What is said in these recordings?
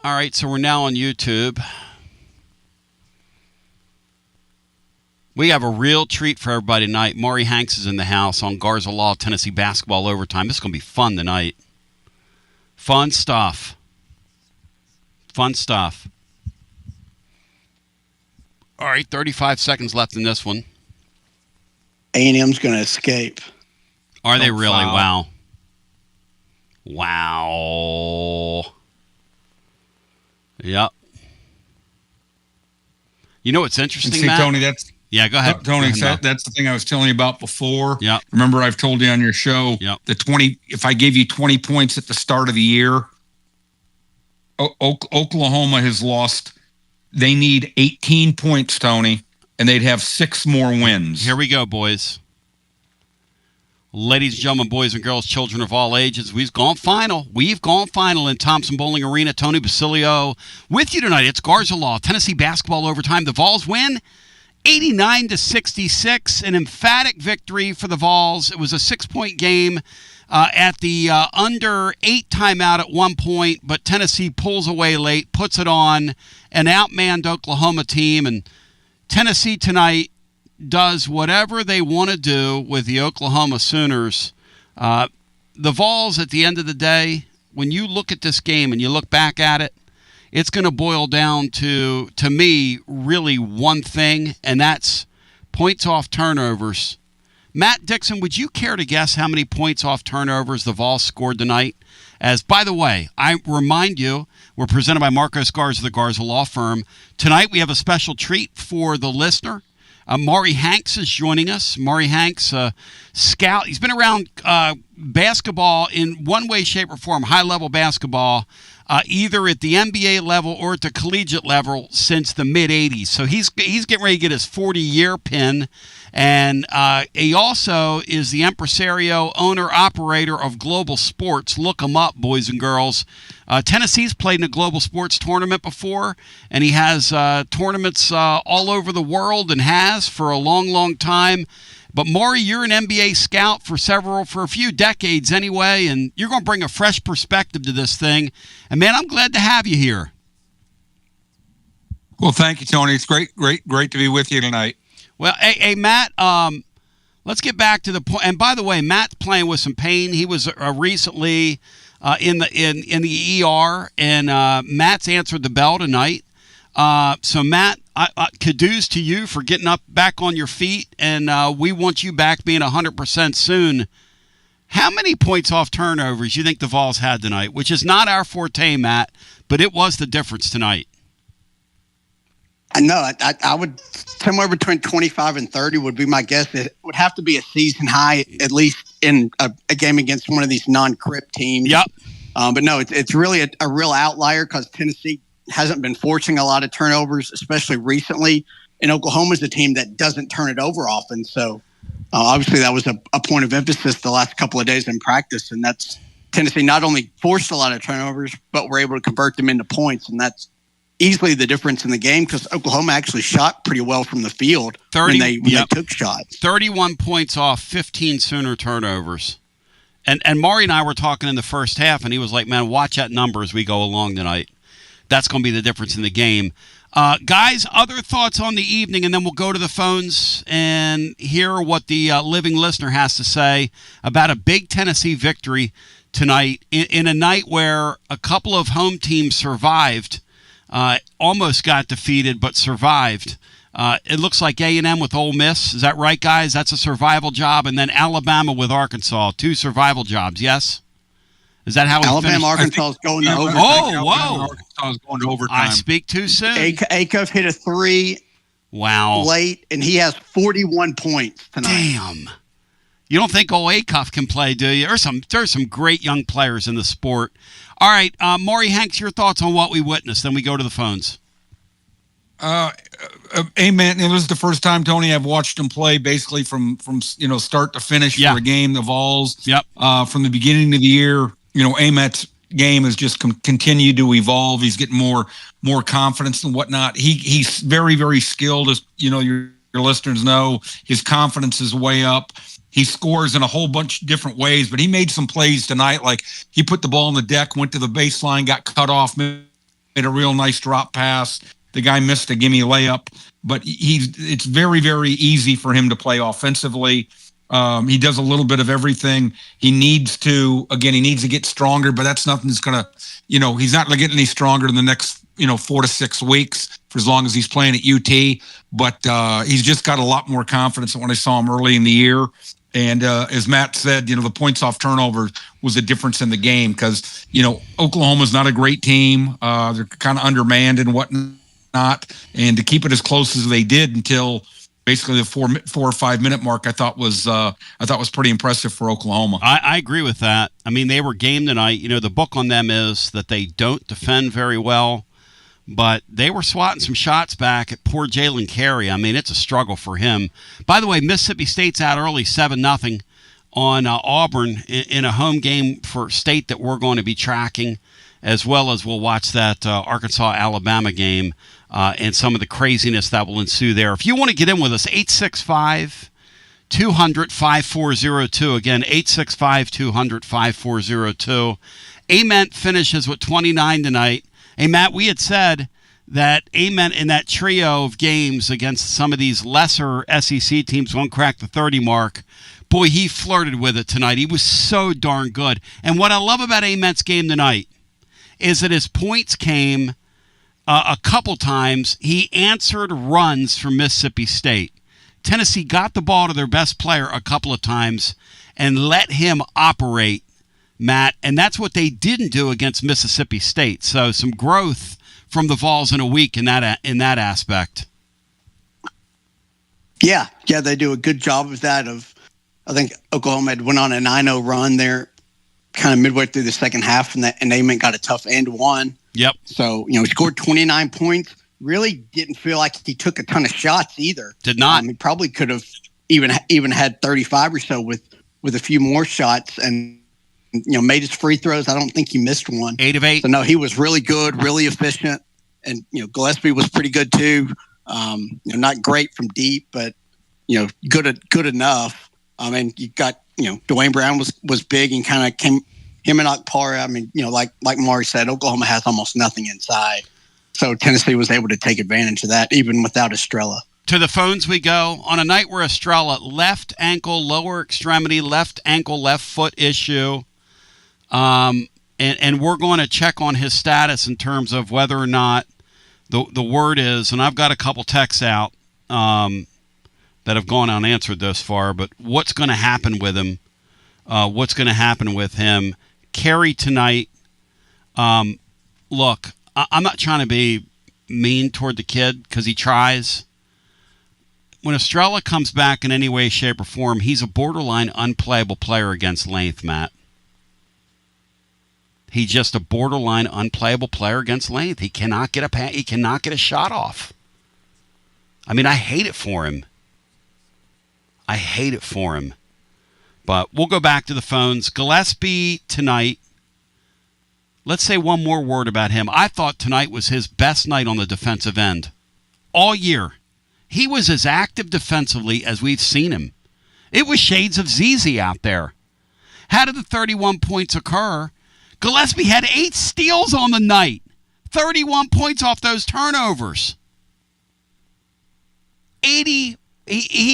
All right, so we're now on YouTube. We have a real treat for everybody tonight. Maury Hanks is in the house on Garza Law, Tennessee basketball overtime. This is going to be fun tonight. Fun stuff. Fun stuff. All right, 35 seconds left in this one. A&M's going to escape. Are they really? Wow. Wow. Yep. You know what's interesting, see, Matt? Tony, that's... Yeah, go ahead. Tony, go ahead, that's the thing I was telling you about before. Yeah. Remember, I've told you on your show if I gave you 20 points at the start of the year, Oklahoma has lost. They need 18 points, Tony, and they'd have 6 more wins. Here we go, boys. Ladies and gentlemen, boys and girls, children of all ages, we've gone final. We've gone final in Thompson Bowling Arena. Tony Basilio with you tonight. It's Garza Law, Tennessee basketball overtime. The Vols win 89-66, an emphatic victory for the Vols. It was a 6-point game at the under 8 timeout at one point, but Tennessee pulls away late, puts it on an outmanned Oklahoma team, and Tennessee tonight does whatever they want to do with the Oklahoma Sooners. The Vols, at the end of the day, when you look at this game and you look back at it, it's going to boil down to me, really one thing, and that's points off turnovers. Matt Dixon, would you care to guess how many points off turnovers the Vols scored tonight? As, by the way, I remind you, we're presented by Marcos Garza, the Garza Law Firm. Tonight we have a special treat for the listener. Maury Hanks is joining us. Maury Hanks, scout. He's been around basketball in one way, shape, or form, high-level basketball, either at the NBA level or at the collegiate level since the mid-'80s. So he's getting ready to get his 40-year pin. And he also is the impresario, owner, operator of Global Sports. Look him up, boys and girls. Tennessee's played in a Global Sports tournament before, and he has tournaments all over the world and has for a long, long time. But, Maury, you're an NBA scout for a few decades anyway, and you're going to bring a fresh perspective to this thing. And, man, I'm glad to have you here. Well, thank you, Tony. It's great to be with you tonight. Well, hey, Matt, let's get back to the point. And, by the way, Matt's playing with some pain. He was recently in the ER, and Matt's answered the bell tonight. So, Matt, kudos to you for getting up back on your feet, and we want you back being 100% soon. How many points off turnovers you think the Vols had tonight, which is not our forte, Matt, but it was the difference tonight? I know. I would somewhere between 25 and 30 would be my guess. It would have to be a season high, at least in a game against one of these non-crip teams. Yep. But no, it's really a real outlier because Tennessee hasn't been forcing a lot of turnovers, especially recently. And Oklahoma's a team that doesn't turn it over often. So obviously that was a point of emphasis the last couple of days in practice. And that's Tennessee not only forced a lot of turnovers, but were able to convert them into points. And that's easily the difference in the game because Oklahoma actually shot pretty well from the field when they took shots. 31 points off 15 Sooner turnovers. And Maury and I were talking in the first half, and he was like, man, watch that number as we go along tonight. That's going to be the difference in the game. Guys, other thoughts on the evening, and then we'll go to the phones and hear what the living listener has to say about a big Tennessee victory tonight in a night where a couple of home teams survived, almost got defeated, but survived. It looks like A&M with Ole Miss. Is that right, guys? That's a survival job. And then Alabama with Arkansas. 2 survival jobs, yes? Is that how we Alabama, Arkansas is going to overtime. Oh, whoa. Arkansas is going to overtime. I speak too soon. Acuff hit a 3 late, and he has 41 points tonight. Damn. You don't think old Acuff can play, do you? There's some great young players in the sport. All right, Maury Hanks, your thoughts on what we witnessed. Then we go to the phones. Amen. This is the first time, Tony, I've watched him play basically from start to finish for a game. The Vols. Yep. From the beginning of the year, Amet's game has just continued to evolve. He's getting more confidence and whatnot. He's very, very skilled, as your listeners know. His confidence is way up. He scores in a whole bunch of different ways, but he made some plays tonight. Like he put the ball on the deck, went to the baseline, got cut off a real nice drop pass. The guy missed a gimme layup, but it's very, very easy for him to play offensively. He does a little bit of everything. He needs to get stronger, but that's nothing that's going to, he's not going to get any stronger in the next, 4 to 6 weeks for as long as he's playing at UT. But he's just got a lot more confidence than when I saw him early in the year. And as Matt said, the points off turnover was a difference in the game because, Oklahoma's not a great team. They're kind of undermanned and whatnot. And to keep it as close as they did until basically the 4 or 5 minute mark, I thought was pretty impressive for Oklahoma. I agree with that. I mean, they were game tonight. The book on them is that they don't defend very well, but they were swatting some shots back at poor Jalen Carey. I mean, it's a struggle for him. By the way, Mississippi State's out early 7-0 on Auburn in a home game for State that we're going to be tracking, as well as we'll watch that Arkansas-Alabama game and some of the craziness that will ensue there. If you want to get in with us, 865-200-5402. Again, 865-200-5402. Ament finishes with 29 tonight. Hey, Matt, we had said that Ament in that trio of games against some of these lesser SEC teams won't crack the 30 mark. Boy, he flirted with it tonight. He was so darn good. And what I love about Ament's game tonight is that his points came a couple times. He answered runs from Mississippi State. Tennessee got the ball to their best player a couple of times and let him operate, Matt, and that's what they didn't do against Mississippi State. So some growth from the Vols in a week in that aspect. Yeah, they do a good job of that. I think Oklahoma had went on a 9-0 run there, kind of midway through the second half, and Ament got a tough and one. Yep. So he scored 29 points. Really didn't feel like he took a ton of shots either. Did not. He probably could have even had 35 or so with a few more shots and. Made his free throws. I don't think he missed one. 8 of 8. So, no, he was really good, really efficient. And, Gillespie was pretty good too. Not great from deep, but, good enough. And you got, Dwayne Brown was big and kind of came him and Akpara. I mean, like Maury said, Oklahoma has almost nothing inside. So Tennessee was able to take advantage of that, even without Estrella. To the phones we go. On a night where Estrella, left ankle, lower extremity, left ankle, left foot issue. And we're going to check on his status in terms of whether or not the word is, and I've got a couple texts out that have gone unanswered thus far, but what's going to happen with him? What's going to happen with him? Carey tonight, look, I'm not trying to be mean toward the kid because he tries. When Estrella comes back in any way, shape, or form, he's a borderline unplayable player against length, Matt. He's just a borderline unplayable player against length. He cannot get a shot off. I mean, I hate it for him. But we'll go back to the phones. Gillespie tonight. Let's say one more word about him. I thought tonight was his best night on the defensive end all year. He was as active defensively as we've seen him. It was shades of ZZ out there. How did the 31 points occur? Gillespie had 8 steals on the night. 31 points off those turnovers. He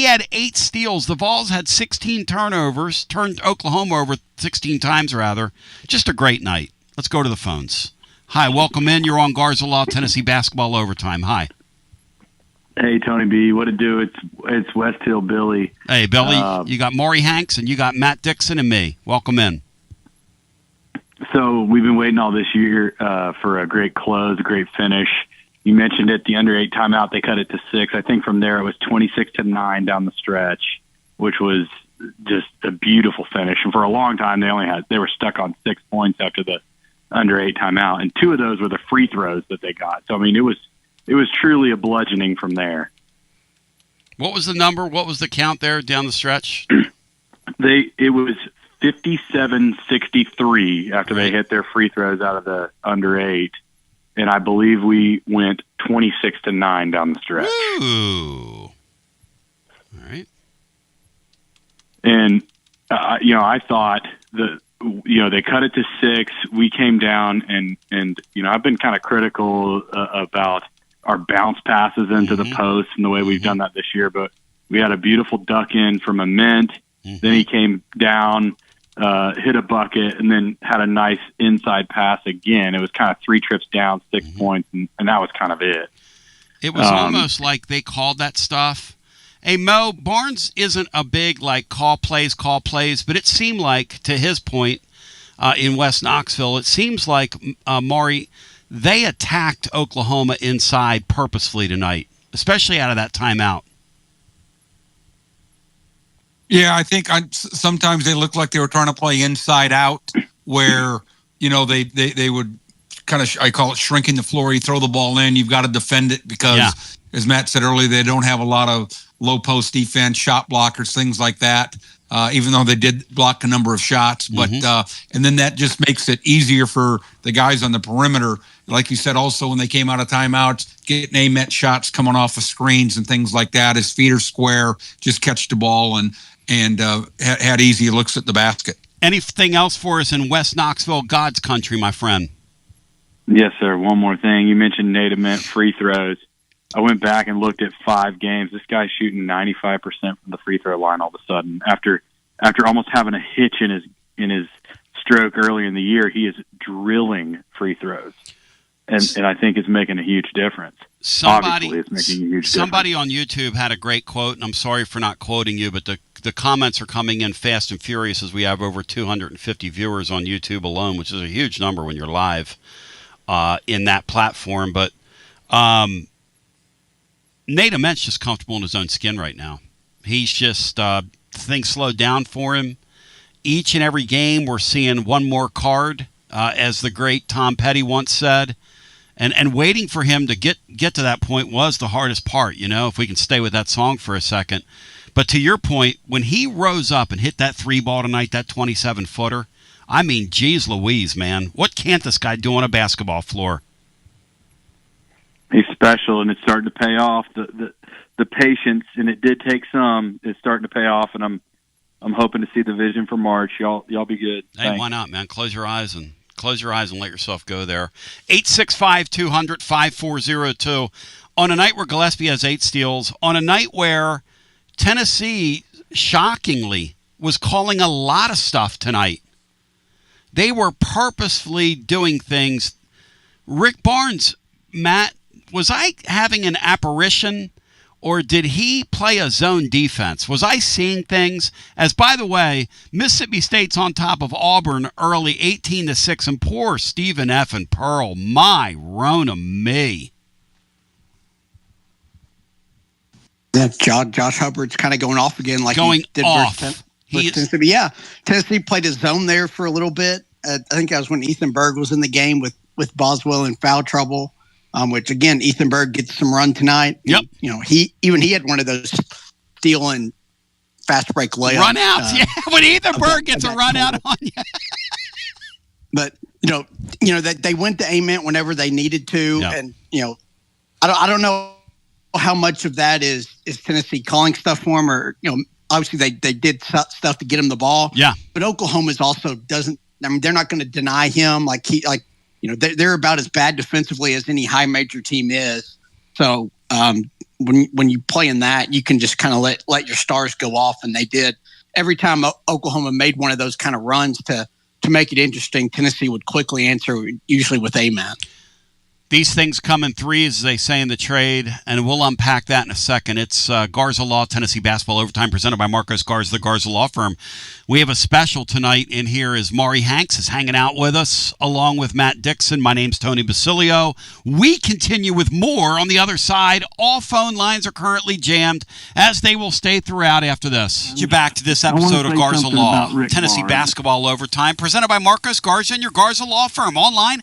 had 8 steals. The Vols had 16 turnovers, turned Oklahoma over 16 times, rather. Just a great night. Let's go to the phones. Hi, welcome in. You're on Garza Law, Tennessee Basketball Overtime. Hi. Hey, Tony B. What to do? It's West Hill Billy. Hey, Billy. You got Maury Hanks, and you got Matt Dixon and me. Welcome in. So we've been waiting all this year for a great close, a great finish. You mentioned it, the under 8 timeout, they cut it to 6. I think from there it was 26-9 down the stretch, which was just a beautiful finish. And for a long time, they were stuck on 6 points after the under 8 timeout, and 2 of those were the free throws that they got. So I mean, it was truly a bludgeoning from there. What was the number? What was the count there down the stretch? It was 57-63 after they hit their free throws out of the under 8. And I believe we went 26-9 down the stretch. Ooh. All right. And, I thought they cut it to 6. We came down and I've been kind of critical about our bounce passes into the post and the way we've done that this year, but we had a beautiful duck in from a Mint. Then he came down, hit a bucket, and then had a nice inside pass again. It was kind of 3 trips down, 6 points, and that was kind of it. It was almost like they called that stuff. Hey, Mo, Barnes isn't a big, call plays, but it seemed like, to his point, in West Knoxville, it seems like, Maury, they attacked Oklahoma inside purposefully tonight, especially out of that timeout. Yeah, I think sometimes they looked like they were trying to play inside out, where they would kind of, I call it shrinking the floor. You throw the ball in, you've got to defend it because, as Matt said earlier, they don't have a lot of low post defense, shot blockers, things like that. Even though they did block a number of shots, but and then that just makes it easier for the guys on the perimeter. Like you said, also when they came out of timeouts, getting Amet shots coming off of screens and things like that. His feet are square, just catch the ball and had easy looks at the basket. Anything else for us in West Knoxville, God's country, my friend? Yes, sir. One more thing. You mentioned Nate Ament free throws. I went back and looked at 5 games. This guy's shooting 95% from the free throw line all of a sudden. After almost having a hitch in his stroke earlier in the year, he is drilling free throws. And I think it's making a huge difference. Obviously, it's making a huge difference. Somebody on YouTube had a great quote, and I'm sorry for not quoting you, but the comments are coming in fast and furious as we have over 250 viewers on YouTube alone, which is a huge number when you're live in that platform. But Nate Ament's just comfortable in his own skin right now. He's just things slowed down for him. Each and every game, we're seeing one more card, as the great Tom Petty once said. And waiting for him to get to that point was the hardest part, if we can stay with that song for a second. But to your point, when he rose up and hit that 3 ball tonight, that 27-footer, I mean, geez Louise, man. What can't this guy do on a basketball floor? He's special, and it's starting to pay off. The patience, and it did take some, is starting to pay off, and I'm hoping to see the vision for March. Y'all be good. Hey, Thanks. Why not, man? Close your eyes and let yourself go there. 865-200-5402. On a night where Gillespie has 8 steals, on a night where Tennessee, shockingly, was calling a lot of stuff tonight. They were purposefully doing things. Rick Barnes, Matt, was I having an apparition, or did he play a zone defense? Was I seeing things? As, by the way, Mississippi State's on top of Auburn early, 18-6, and poor Stephen F. and Pearl. My Rona me. Yeah, Josh Hubbard's kind of going off again, like going he did off. Tennessee. Yeah, Tennessee played a zone there for a little bit. I think that was when Ethan Berg was in the game with Boswell in foul trouble. Which again, Ethan Berg gets some run tonight. Yep. He had one of those stealing fast break layups. Run outs, when Ethan Berg gets a run out on you. But that they went to Ament whenever they needed to, and I don't know how much of that is Tennessee calling stuff for him, or obviously they did stuff to get him the ball. Yeah. But Oklahoma's also doesn't. I mean, they're not going to deny him they're about as bad defensively as any high major team is. So when you play in that, you can just kind of let your stars go off, and they did. Every time Oklahoma made one of those kind of runs to make it interesting, Tennessee would quickly answer, usually with Ament. These things come in threes, as they say in the trade, and we'll unpack that in a second. It's Garza Law, Tennessee Basketball Overtime, presented by Marcos Garza, the Garza Law Firm. We have a special tonight in here as Maury Hanks is hanging out with us, along with Matt Dixon. My name's Tony Basilio. We continue with more on the other side. All phone lines are currently jammed, as they will stay throughout after this. You're back to this episode of Garza Law, Tennessee Basketball Overtime, presented by Marcos Garza and your Garza Law Firm. Online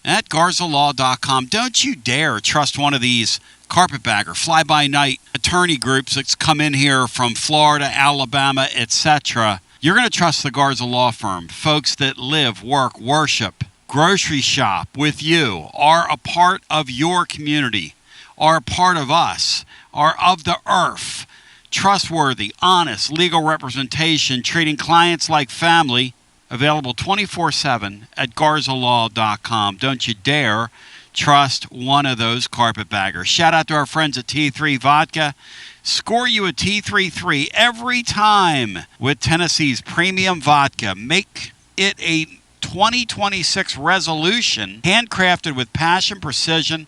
at garzalaw.com. Don't you dare trust one of these carpetbagger, fly-by-night attorney groups that's come in here from Florida, Alabama, etc. You're going to trust the Garza Law Firm. Folks that live, work, worship, grocery shop with you, are a part of your community, are a part of us, are of the earth. Trustworthy, honest, legal representation, treating clients like family. Available 24/7 at garzalaw.com. Don't you dare trust one of those carpetbaggers. Shout out to our friends at T3 Vodka. Score you a T3-3 every time with Tennessee's premium vodka. Make it a 2026 resolution, handcrafted with passion, precision,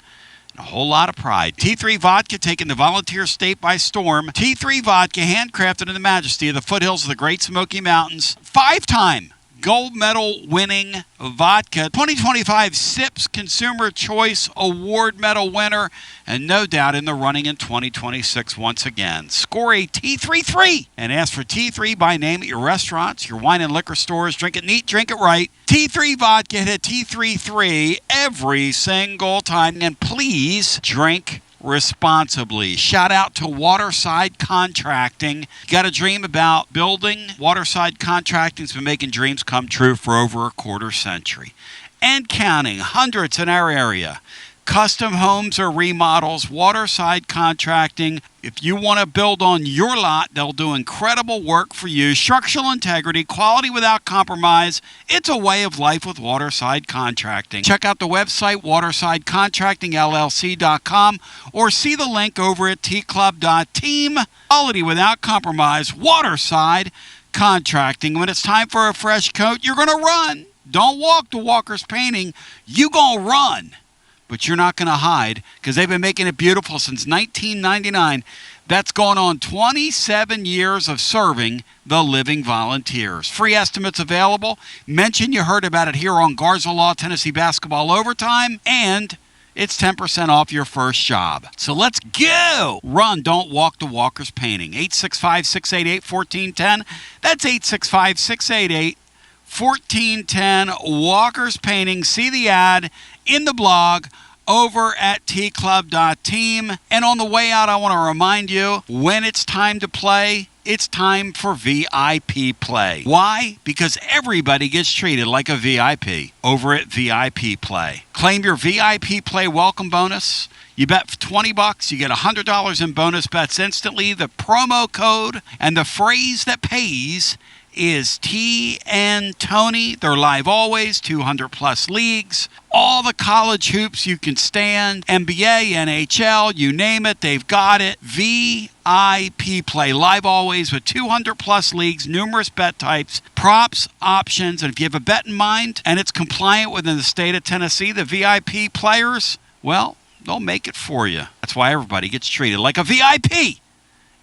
and a whole lot of pride. T3 Vodka, taking the Volunteer State by storm. T3 Vodka, handcrafted in the majesty of the foothills of the Great Smoky Mountains. 5-time gold medal winning vodka, 2025 SIPS Consumer Choice Award medal winner, and no doubt in the running in 2026 once again. Score a T3-3 and ask for T3 by name at your restaurants, your wine and liquor stores. Drink it neat, drink it right. T3 Vodka, hit a T3-3 every single time, and please drink responsibly. Shout out to Waterside Contracting. Got a dream about building? Waterside Contracting's been making dreams come true for over a quarter century and counting. Hundreds in our area. Custom homes or remodels, Waterside Contracting. If you want to build on your lot, they'll do incredible work for you. Structural integrity, quality without compromise. It's a way of life with Waterside Contracting. Check out the website, watersidecontractingllc.com, or see the link over at tclub.team. Quality without compromise, Waterside Contracting. When it's time for a fresh coat, you're going to run. Don't walk to Walker's Painting. You going to run. But you're not going to hide, because they've been making it beautiful since 1999. That's going on 27 years of serving the living volunteers. Free estimates available. Mention you heard about it here on Garza Law Tennessee Basketball Overtime, and it's 10% off your first job. So let's go. Run, don't walk to Walker's Painting. 865-688-1410. That's 865-688-1410. Walker's Painting. See the ad in the blog over at tclub.team. And on the way out, I want to remind you, when it's time to play, it's time for VIP play. Why? Because everybody gets treated like a VIP over at VIP play. Claim your VIP play welcome bonus. You bet for $20, you get $100 in bonus bets instantly. The promo code and the phrase that pays is T and Tony. They're live always, 200+ leagues. All the college hoops you can stand, NBA, NHL, you name it, they've got it. VIP play, live always with 200+ leagues, numerous bet types, props, options. And if you have a bet in mind and it's compliant within the state of Tennessee, the VIP players, well, they'll make it for you. That's why everybody gets treated like a VIP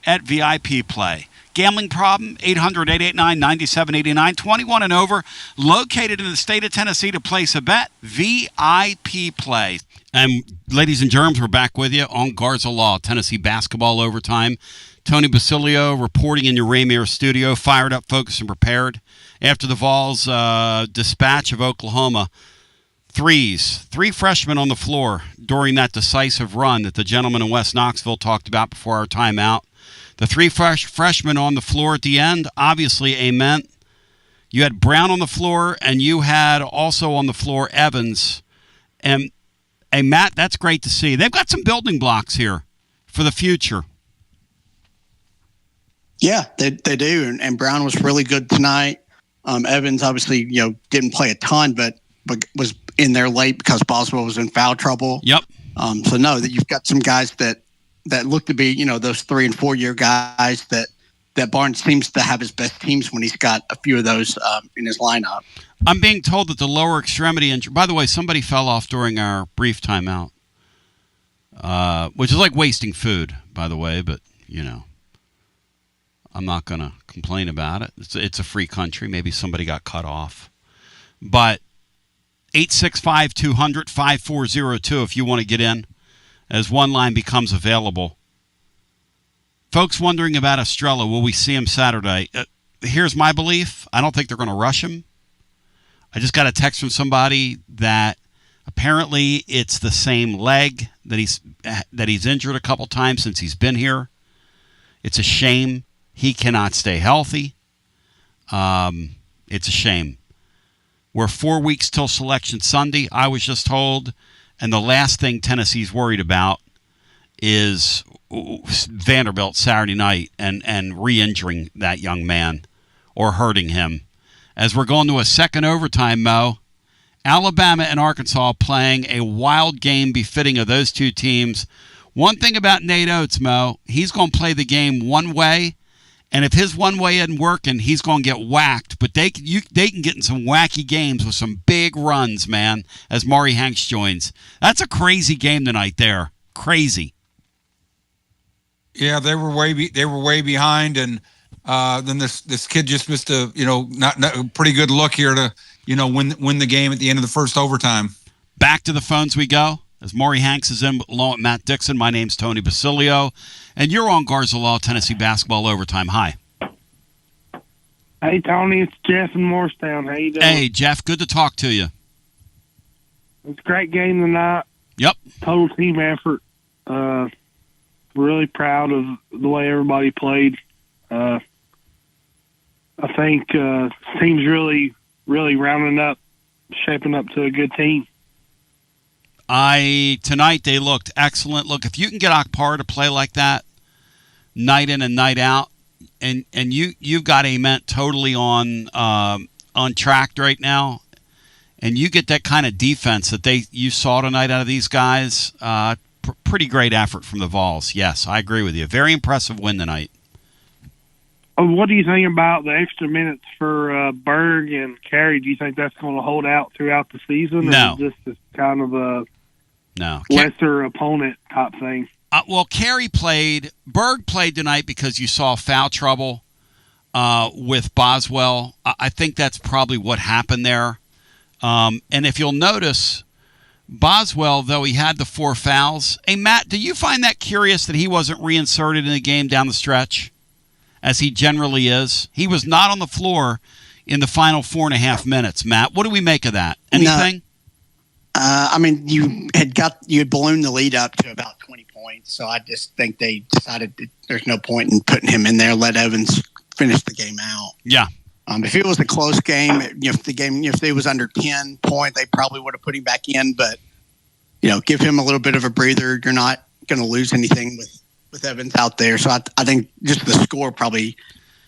at VIP play. Gambling problem, 800-889-9789, 21 and over, located in the state of Tennessee to place a bet, VIP play. And ladies and germs, we're back with you on Garza Law, Tennessee Basketball Overtime. Tony Basilio reporting in your Rainier studio, fired up, focused, and prepared. After the Vols dispatch of Oklahoma, three freshmen on the floor during that decisive run that the gentleman in West Knoxville talked about before our timeout. The three freshmen on the floor at the end, obviously, amen. You had Brown on the floor, and you had also on the floor Evans. And, hey, Matt, that's great to see. They've got some building blocks here for the future. Yeah, they do. And Brown was really good tonight. Evans obviously, didn't play a ton, but was in there late because Boswell was in foul trouble. Yep. So no, that you've got some guys that look to be, those 3- and 4-year guys that Barnes seems to have his best teams when he's got a few of those in his lineup. I'm being told that the lower extremity injury. By the way, somebody fell off during our brief timeout, which is like wasting food, by the way. But I'm not going to complain about it. It's a free country. Maybe somebody got cut off, but 865-200-5402 if you want to get in, as one line becomes available. Folks wondering about Estrella. Will we see him Saturday? Here's my belief. I don't think they're going to rush him. I just got a text from somebody that apparently it's the same leg that he's injured a couple times since he's been here. It's a shame. He cannot stay healthy. It's a shame. We're 4 weeks till Selection Sunday, I was just told. And the last thing Tennessee's worried about is Vanderbilt Saturday night and re-injuring that young man or hurting him. as we're going to a second overtime, Mo. Alabama and Arkansas playing a wild game befitting of those two teams. One thing about Nate Oates, Mo, he's going to play the game one way, and if his one way isn't working, he's going to get whacked. But they can get in some wacky games with some big runs, man, as Maury Hanks joins. That's a crazy game tonight there. Crazy. Yeah, they were way behind, and then this kid just missed a not a pretty good look here to win the game at the end of the first overtime. Back to the phones we go. As Maury Hanks is in along with Matt Dixon, my name's Tony Basilio, and you're on Garza Law, Tennessee Basketball Overtime. Hi. Hey, Tony, it's Jeff in Morristown. How you doing? Hey, Jeff, good to talk to you. It's a great game tonight. Yep. Total team effort. Really proud of the way everybody played. I think team's really rounding up, shaping up to a good team. Tonight they looked excellent. Look, if you can get Akpar to play like that, night in and night out, and you've got Ament totally on track right now, and you get that kind of defense that you saw tonight out of these guys, pretty great effort from the Vols. Yes, I agree with you. Very impressive win tonight. What do you think about the extra minutes for Berg and Carey? Do you think that's going to hold out throughout the season? No. Or is this kind of a No. lesser opponent type thing? Well, Berg played tonight because you saw foul trouble with Boswell. I think that's probably what happened there. And if you'll notice, Boswell, though he had the 4 fouls, hey, Matt, do you find that curious that he wasn't reinserted in the game down the stretch, as he generally is? He was not on the floor in the final 4.5 minutes, Matt. What do we make of that? Anything? No. You had ballooned the lead up to about 20 points, so I just think they decided that there's no point in putting him in there. Let Evans finish the game out. Yeah. If it was a close game, if it was under 10 points, they probably would have put him back in. But give him a little bit of a breather. You're not going to lose anything with Evans out there. So I think just the score probably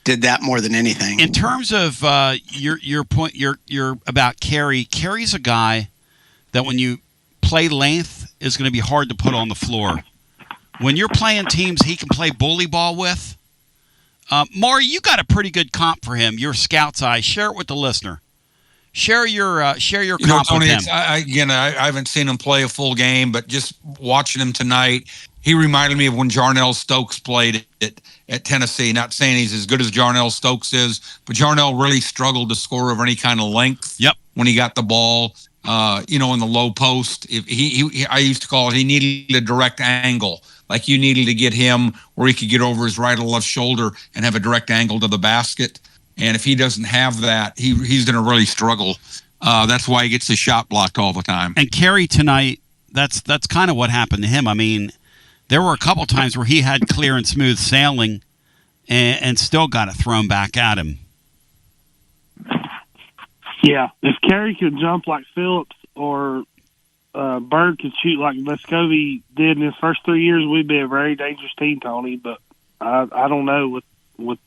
did that more than anything. In terms of your point, you're about Carey. Carey's a guy that when you play length is going to be hard to put on the floor. When you're playing teams he can play bully ball with. Maury, you got a pretty good comp for him. Your scout's eye. Share it with the listener. Share your comp Tony, with him. I haven't seen him play a full game, but just watching him tonight, he reminded me of when Jarnell Stokes played at Tennessee. Not saying he's as good as Jarnell Stokes is, but Jarnell really struggled to score over any kind of length. Yep. When he got the ball, in the low post. If I used to call it, he needed a direct angle. Like you needed to get him where he could get over his right or left shoulder and have a direct angle to the basket. And if he doesn't have that, he's going to really struggle. That's why he gets his shot blocked all the time. And Carey tonight, that's kind of what happened to him. I mean, there were a couple times where he had clear and smooth sailing and still got it thrown back at him. Yeah, if Carey could jump like Phillips or Berg could shoot like Vescovi did in his first 3 years, we'd be a very dangerous team, Tony. But I don't know with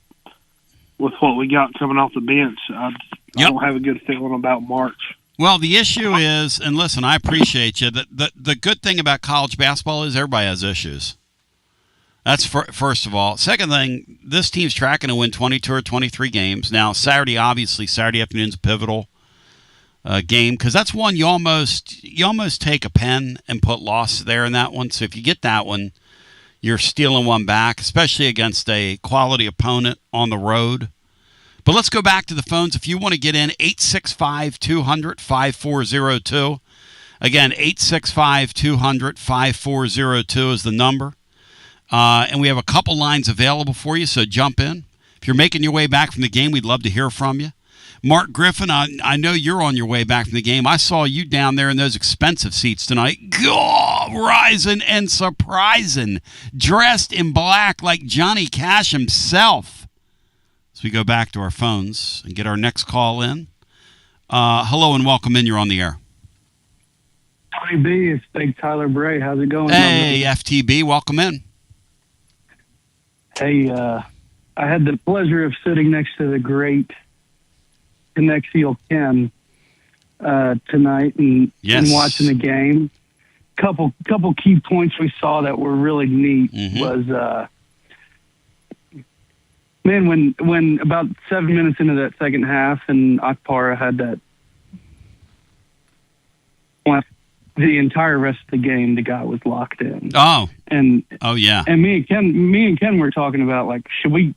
what we got coming off the bench. I don't have a good feeling about March. Well, the issue is, and listen, I appreciate you. The good thing about college basketball is everybody has issues. That's first of all. Second thing, this team's tracking to win 22 or 23 games. Now, Saturday afternoon's a pivotal game because that's one you almost take a pen and put loss there in that one. So if you get that one, you're stealing one back, especially against a quality opponent on the road. But let's go back to the phones. If you want to get in, 865-200-5402. Again, 865-200-5402 is the number. And we have a couple lines available for you, so jump in. If you're making your way back from the game, we'd love to hear from you. Mark Griffin, I know you're on your way back from the game. I saw you down there in those expensive seats tonight. Rising and surprising. Dressed in black like Johnny Cash himself. As we go back to our phones and get our next call in. Hello and welcome in. You're on the air. Tony B, it's Big Tyler Bray. How's it going? Hey, FTB. Welcome in. Hey, I had the pleasure of sitting next to the great Connexial Ken tonight and watching the game. Couple key points we saw that were really neat was when about 7 minutes into that second half and Akpara had that, the entire rest of the game the guy was locked in. Oh yeah. And me and Ken were talking about, like, should we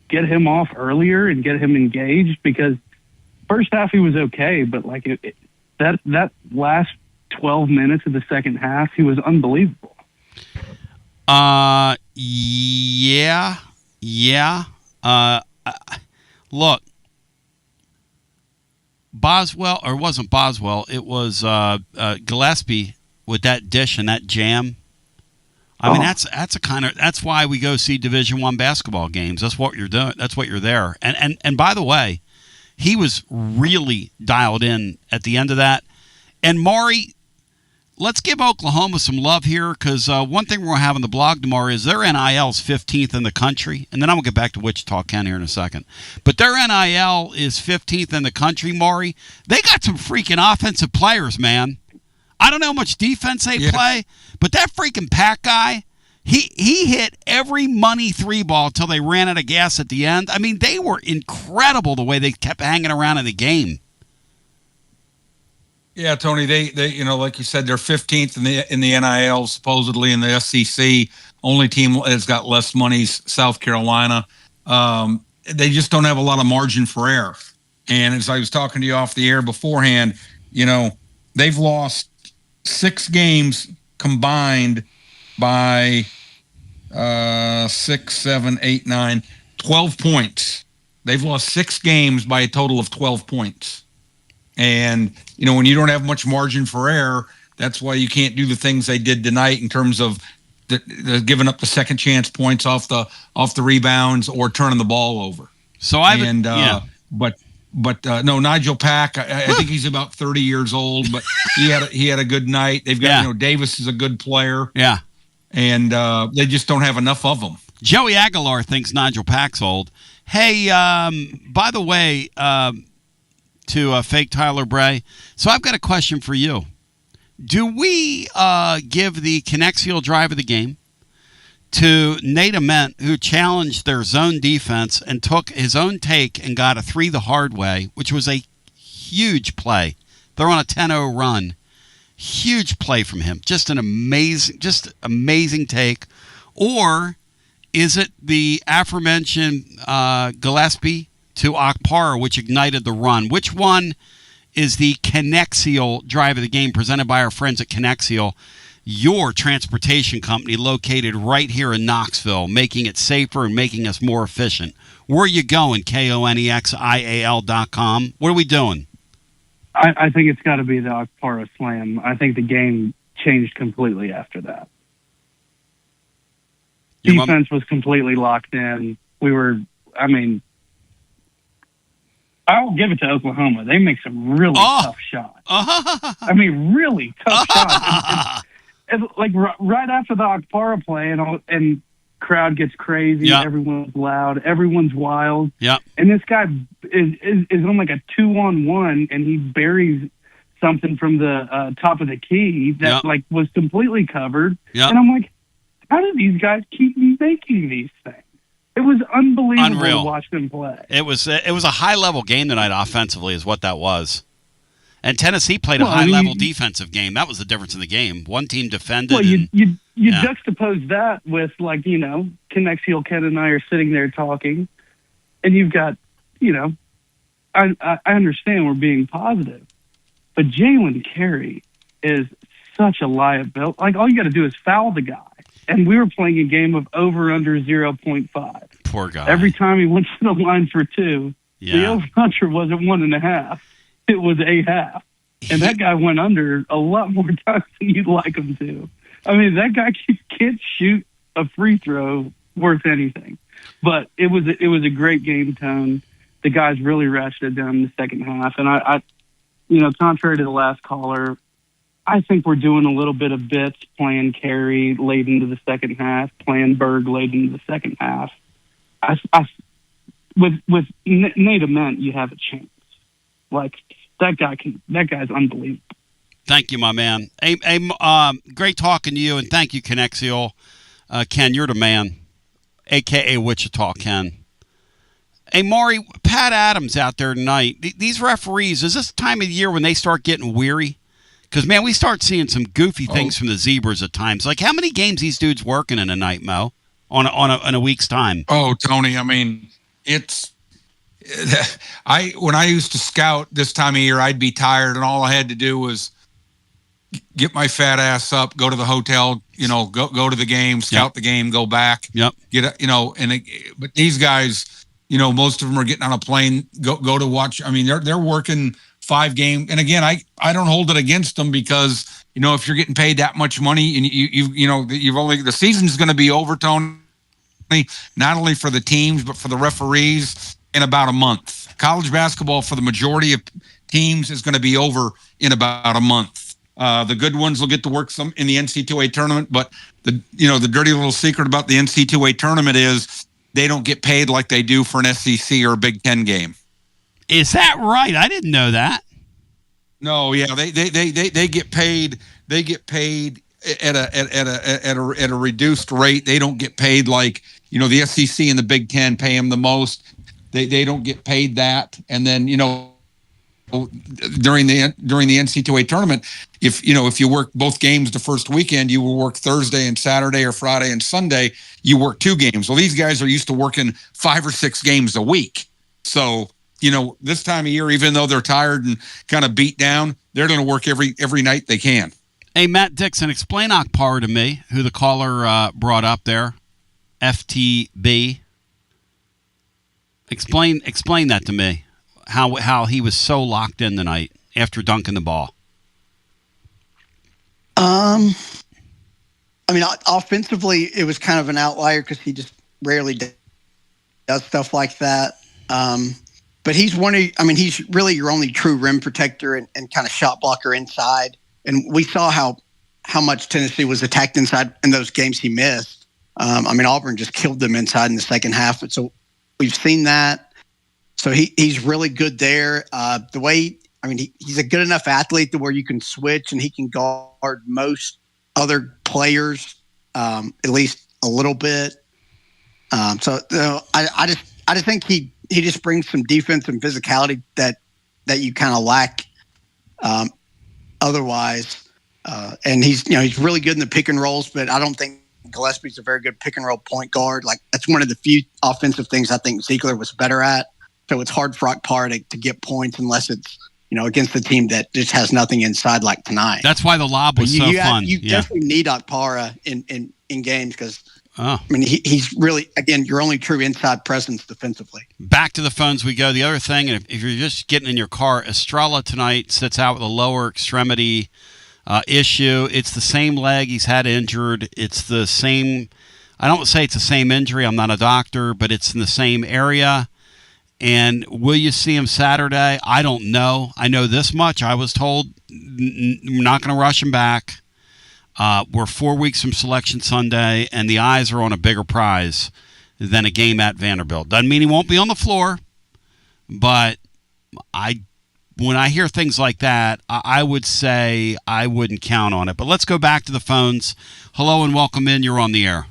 get him off earlier and get him engaged, because first half he was okay, but like that last 12 minutes of the second half, he was unbelievable. Yeah. Look, Boswell, or it wasn't Boswell, it was Gillespie with that dish and that jam. I mean, that's why we go see Division I basketball games. That's what you're doing. That's what you're there. And by the way, he was really dialed in at the end of that. And Maury, let's give Oklahoma some love here, because one thing we're going to have on the blog tomorrow is their NIL is 15th in the country. And then I'm going to get back to Wichita County here in a second. But their NIL is 15th in the country, Maury. They got some freaking offensive players, man. I don't know how much defense they play, but that freaking Pack guy, he hit every money three ball until they ran out of gas at the end. I mean, they were incredible the way they kept hanging around in the game. Yeah, Tony, they like you said, they're 15th in the NIL, supposedly in the SEC. Only team that's got less money's South Carolina. They just don't have a lot of margin for error. And as I was talking to you off the air beforehand, they've lost 6 games combined by 6, 7, 8, 9, 12 points. They've lost 6 games by a total of 12 points. And, when you don't have much margin for error, that's why you can't do the things they did tonight in terms of the giving up the second chance points off the rebounds or turning the ball over. But Nigel Pack, I think he's about 30 years old, but he had a good night. They've got, Davis is a good player. Yeah. And they just don't have enough of them. Joey Aguilar thinks Nigel Pack's old. Hey, by the way, to fake Tyler Bray, so I've got a question for you. Do we give the Connexial drive of the game to Nate Ament, who challenged their zone defense and took his own take and got a 3 the hard way, which was a huge play? They're on a 10-0 run. Huge play from him. Just an amazing take. Or is it the aforementioned Gillespie to Akpara, which ignited the run? Which one is the Connexial drive of the game presented by our friends at Connexial, your transportation company located right here in Knoxville, making it safer and making us more efficient? Where are you going? KONEXIAL.com. What are we doing? I think it's got to be the Akpara slam. I think the game changed completely after that. Defense was completely locked in. I'll give it to Oklahoma. They make some really tough shots. Really tough shots. And right after the Akpara play, and crowd gets crazy. Yep. Everyone's loud. Everyone's wild. Yeah. And this guy is on like a 2-on-1, and he buries something from the top of the key that was completely covered. Yep. And I'm like, how do these guys keep making these things? It was unbelievable to watch them play. It was a high-level game tonight offensively is what that was. And Tennessee played a high-level defensive game. That was the difference in the game. One team defended. Well, you juxtapose that with, Connexial Ken and I are sitting there talking, and you've got, I understand we're being positive, but Jalen Carey is such a liability. All you got to do is foul the guy. And we were playing a game of over-under 0.5. Poor guy. Every time he went to the line for 2, the over-under wasn't 1.5. It was a half. And that guy went under a lot more times than you'd like him to. I mean, that guy can't shoot a free throw worth anything. But it was a great game tone. The guys really ratcheted down in the second half. And I contrary to the last caller, I think we're doing a little bit of bits, playing Carey late into the second half, playing Berg late into the second half. With Nate Ament, you have a chance. Like that guy's unbelievable. Thank you, my man. Great talking to you, and thank you, Connexial. Ken, you're the man, a.k.a. Wichita Ken. Hey, Maury, Pat Adams out there tonight. These referees, is this the time of the year when they start getting weary? Because, man, we start seeing some goofy things from the Zebras at times. Like, how many games these dudes working in a night, Mo, on a week's time? Oh, Tony, I mean, when I used to scout this time of year, I'd be tired, and all I had to do was get my fat ass up, go to the hotel, go to the game, scout the game, go back. Yep. But these guys, most of them are getting on a plane, go to watch. I mean, they're working 5 games. And again, I don't hold it against them because, if you're getting paid that much money and the season's going to be over, Tony, not only for the teams, but for the referees in about a month. College basketball for the majority of teams is going to be over in about a month. The good ones will get to work some in the NC2A tournament, but the dirty little secret about the NC2A tournament is they don't get paid like they do for an SEC or a Big Ten game. Is that right? I didn't know that. No, yeah, they get paid. They get paid at a reduced rate. They don't get paid like the SEC and the Big Ten pay them the most. They don't get paid that, and then during the NC2A tournament, if you work both games the first weekend, you will work Thursday and Saturday or Friday and Sunday. You work 2 games. Well, these guys are used to working 5 or 6 games a week. So this time of year, even though they're tired and kind of beat down, they're going to work every night they can. Hey, Matt Dixon, explain Akpara to me, who the caller brought up there, FTB. Explain that to me. How he was so locked in tonight after dunking the ball. I mean, offensively, it was kind of an outlier because he just rarely does stuff like that. But he's he's really your only true rim protector and kind of shot blocker inside. And we saw how much Tennessee was attacked inside in those games he missed. Auburn just killed them inside in the second half. And so we've seen that. So he's really good there. He's a good enough athlete to where you can switch and he can guard most other players, at least a little bit. I just think he just brings some defense and physicality that you kind of lack otherwise. And he's really good in the pick and rolls, but I don't think Gillespie's a very good pick and roll point guard. Like that's one of the few offensive things I think Ziegler was better at. So it's hard for Akpara to get points unless it's against the team that just has nothing inside like tonight. That's why the lob was so fun. You definitely need Akpara in games because he's really, again, your only true inside presence defensively. Back to the phones we go. The other thing, and if you're just getting in your car, Estrella tonight sits out with a lower extremity issue. It's the same leg he's had injured. It's the same. I don't say it's the same injury. I'm not a doctor, but it's in the same area. And will you see him Saturday? I don't know. I know this much. I was told we're not going to rush him back. We're 4 weeks from Selection Sunday, and the eyes are on a bigger prize than a game at Vanderbilt. Doesn't mean he won't be on the floor, but when I hear things like that, I would say I wouldn't count on it. But let's go back to the phones. Hello and welcome in. You're on the air.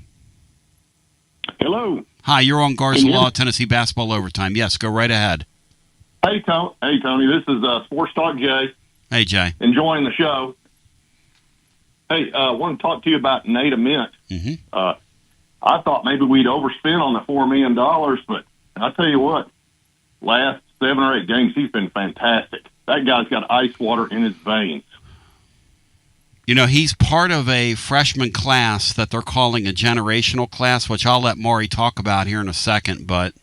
Hello. Hi, you're on Garza Law, Tennessee Basketball Overtime. Yes, go right ahead. Hey, Tony. This is Sports Talk Jay. Hey, Jay. Enjoying the show. Hey, I want to talk to you about Nate Ament. Mm-hmm. I thought maybe we'd overspend on the $4 million, but I tell you what, last 7 or 8 games, he's been fantastic. That guy's got ice water in his veins. He's part of a freshman class that they're calling a generational class, which I'll let Maury talk about here in a second. But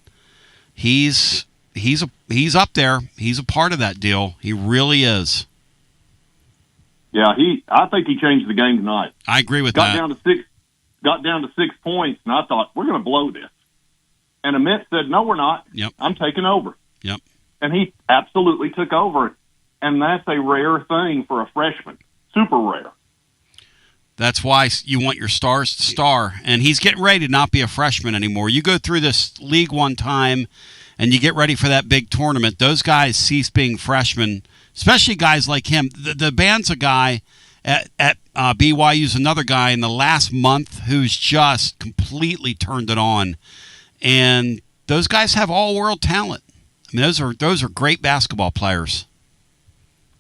he's up there. He's a part of that deal. He really is. Yeah, I think he changed the game tonight. I agree with that. Got down to 6 points, and I thought we're going to blow this. And Ament said, "No, we're not. Yep. I'm taking over." Yep. And he absolutely took over, and that's a rare thing for a freshman. Super rare. That's why you want your stars to star. And he's getting ready to not be a freshman anymore. You go through this league one time and you get ready for that big tournament. Those guys cease being freshmen, especially guys like him. The Garza guy at BYU is another guy in the last month who's just completely turned it on. And those guys have all-world talent. I mean, those are great basketball players.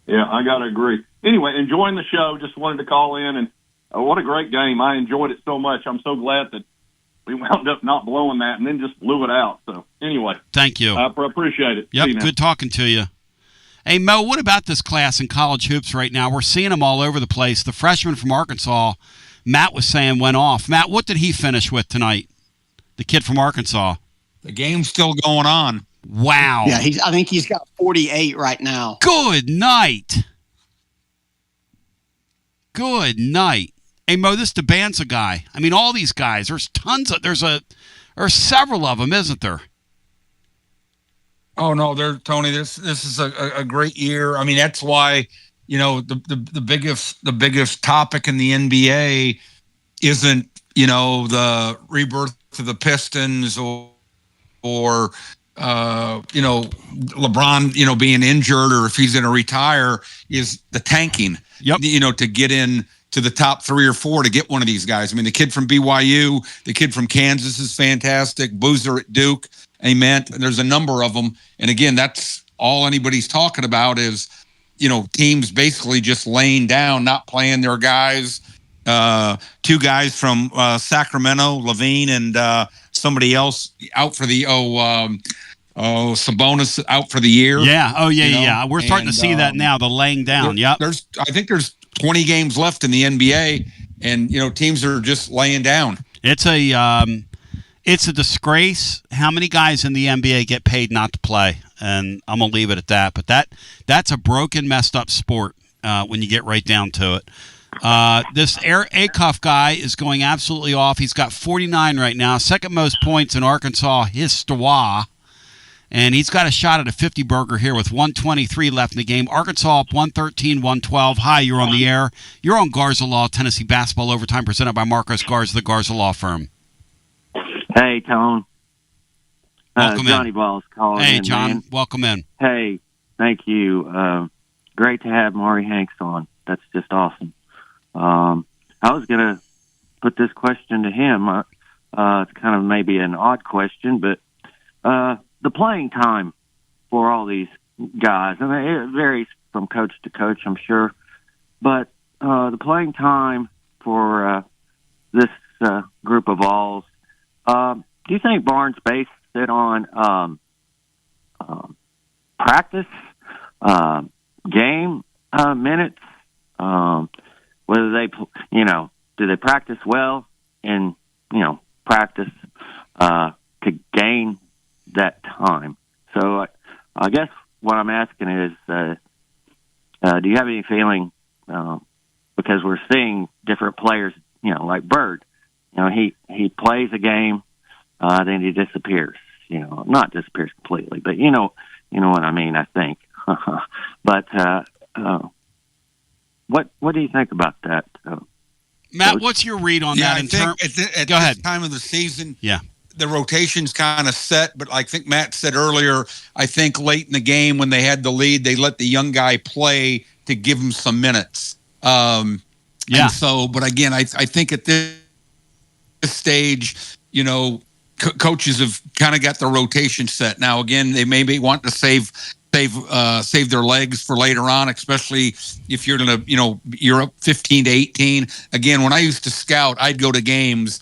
Yeah, I got to agree. Anyway, enjoying the show. Just wanted to call in, and what a great game. I enjoyed it so much. I'm so glad that we wound up not blowing that and then just blew it out. So, anyway. Thank you. I appreciate it. Yep, good talking to you. Hey, Mo, what about this class in college hoops right now? We're seeing them all over the place. The freshman from Arkansas, Matt was saying, went off. Matt, what did he finish with tonight? The kid from Arkansas. The game's still going on. Wow. Yeah, I think he's got 48 right now. Good night. Good night. Hey, Mo, this Garza guy. I mean, all these guys. There's several of them, isn't there? Oh no, Tony. This is a great year. I mean, that's why the biggest topic in the NBA isn't the rebirth of the Pistons or LeBron being injured or if he's going to retire, is the tanking. Yep. To get in to the top 3 or 4 to get one of these guys. I mean, the kid from BYU, the kid from Kansas is fantastic. Boozer at Duke, amen. There's a number of them. And again, that's all anybody's talking about is, teams basically just laying down, not playing their guys. 2 guys from Sacramento, Levine and somebody else out for the Sabonis out for the year. Yeah. Oh yeah, yeah. We're starting to see that now. The laying down. Yep. I think there's 20 games left in the NBA, and teams are just laying down. It's a disgrace how many guys in the NBA get paid not to play, and I'm gonna leave it at that. But that's a broken, messed up sport when you get right down to it. This Acuff guy is going absolutely off. He's got 49 right now, second most points in Arkansas history. And he's got a shot at a 50-burger here with 1:23 left in the game. Arkansas up 113-112. Hi, you're on the air. You're on Garza Law, Tennessee Basketball Overtime, presented by Marcos Garza, the Garza Law Firm. Hey, Tone. Welcome Johnny in. Balls calling in. Hey, John. Man. Welcome in. Hey, thank you. Great to have Maury Hanks on. That's just awesome. I was going to put this question to him. It's kind of maybe an odd question, but the playing time for all these guys, and it varies from coach to coach, I'm sure, but the playing time for this group of Vols, do you think Barnes based it on practice, game minutes, whether they, do they practice well and, practice to gain that time? So I guess what I'm asking is, do you have any feeling, because we're seeing different players, like Bird, he plays a game, then he disappears, not disappears completely, but you know what I mean, I think. But what do you think about that? Matt, what's your read on that? I think at Go ahead. this time of the season, yeah, the rotation's kind of set, but I think Matt said earlier, I think late in the game when they had the lead, they let the young guy play to give him some minutes. And so, but again, I think at this stage, coaches have kind of got the rotation set. Now, again, they maybe want to save their legs for later on, especially if you're going to, you're up 15-18. Again, when I used to scout, I'd go to games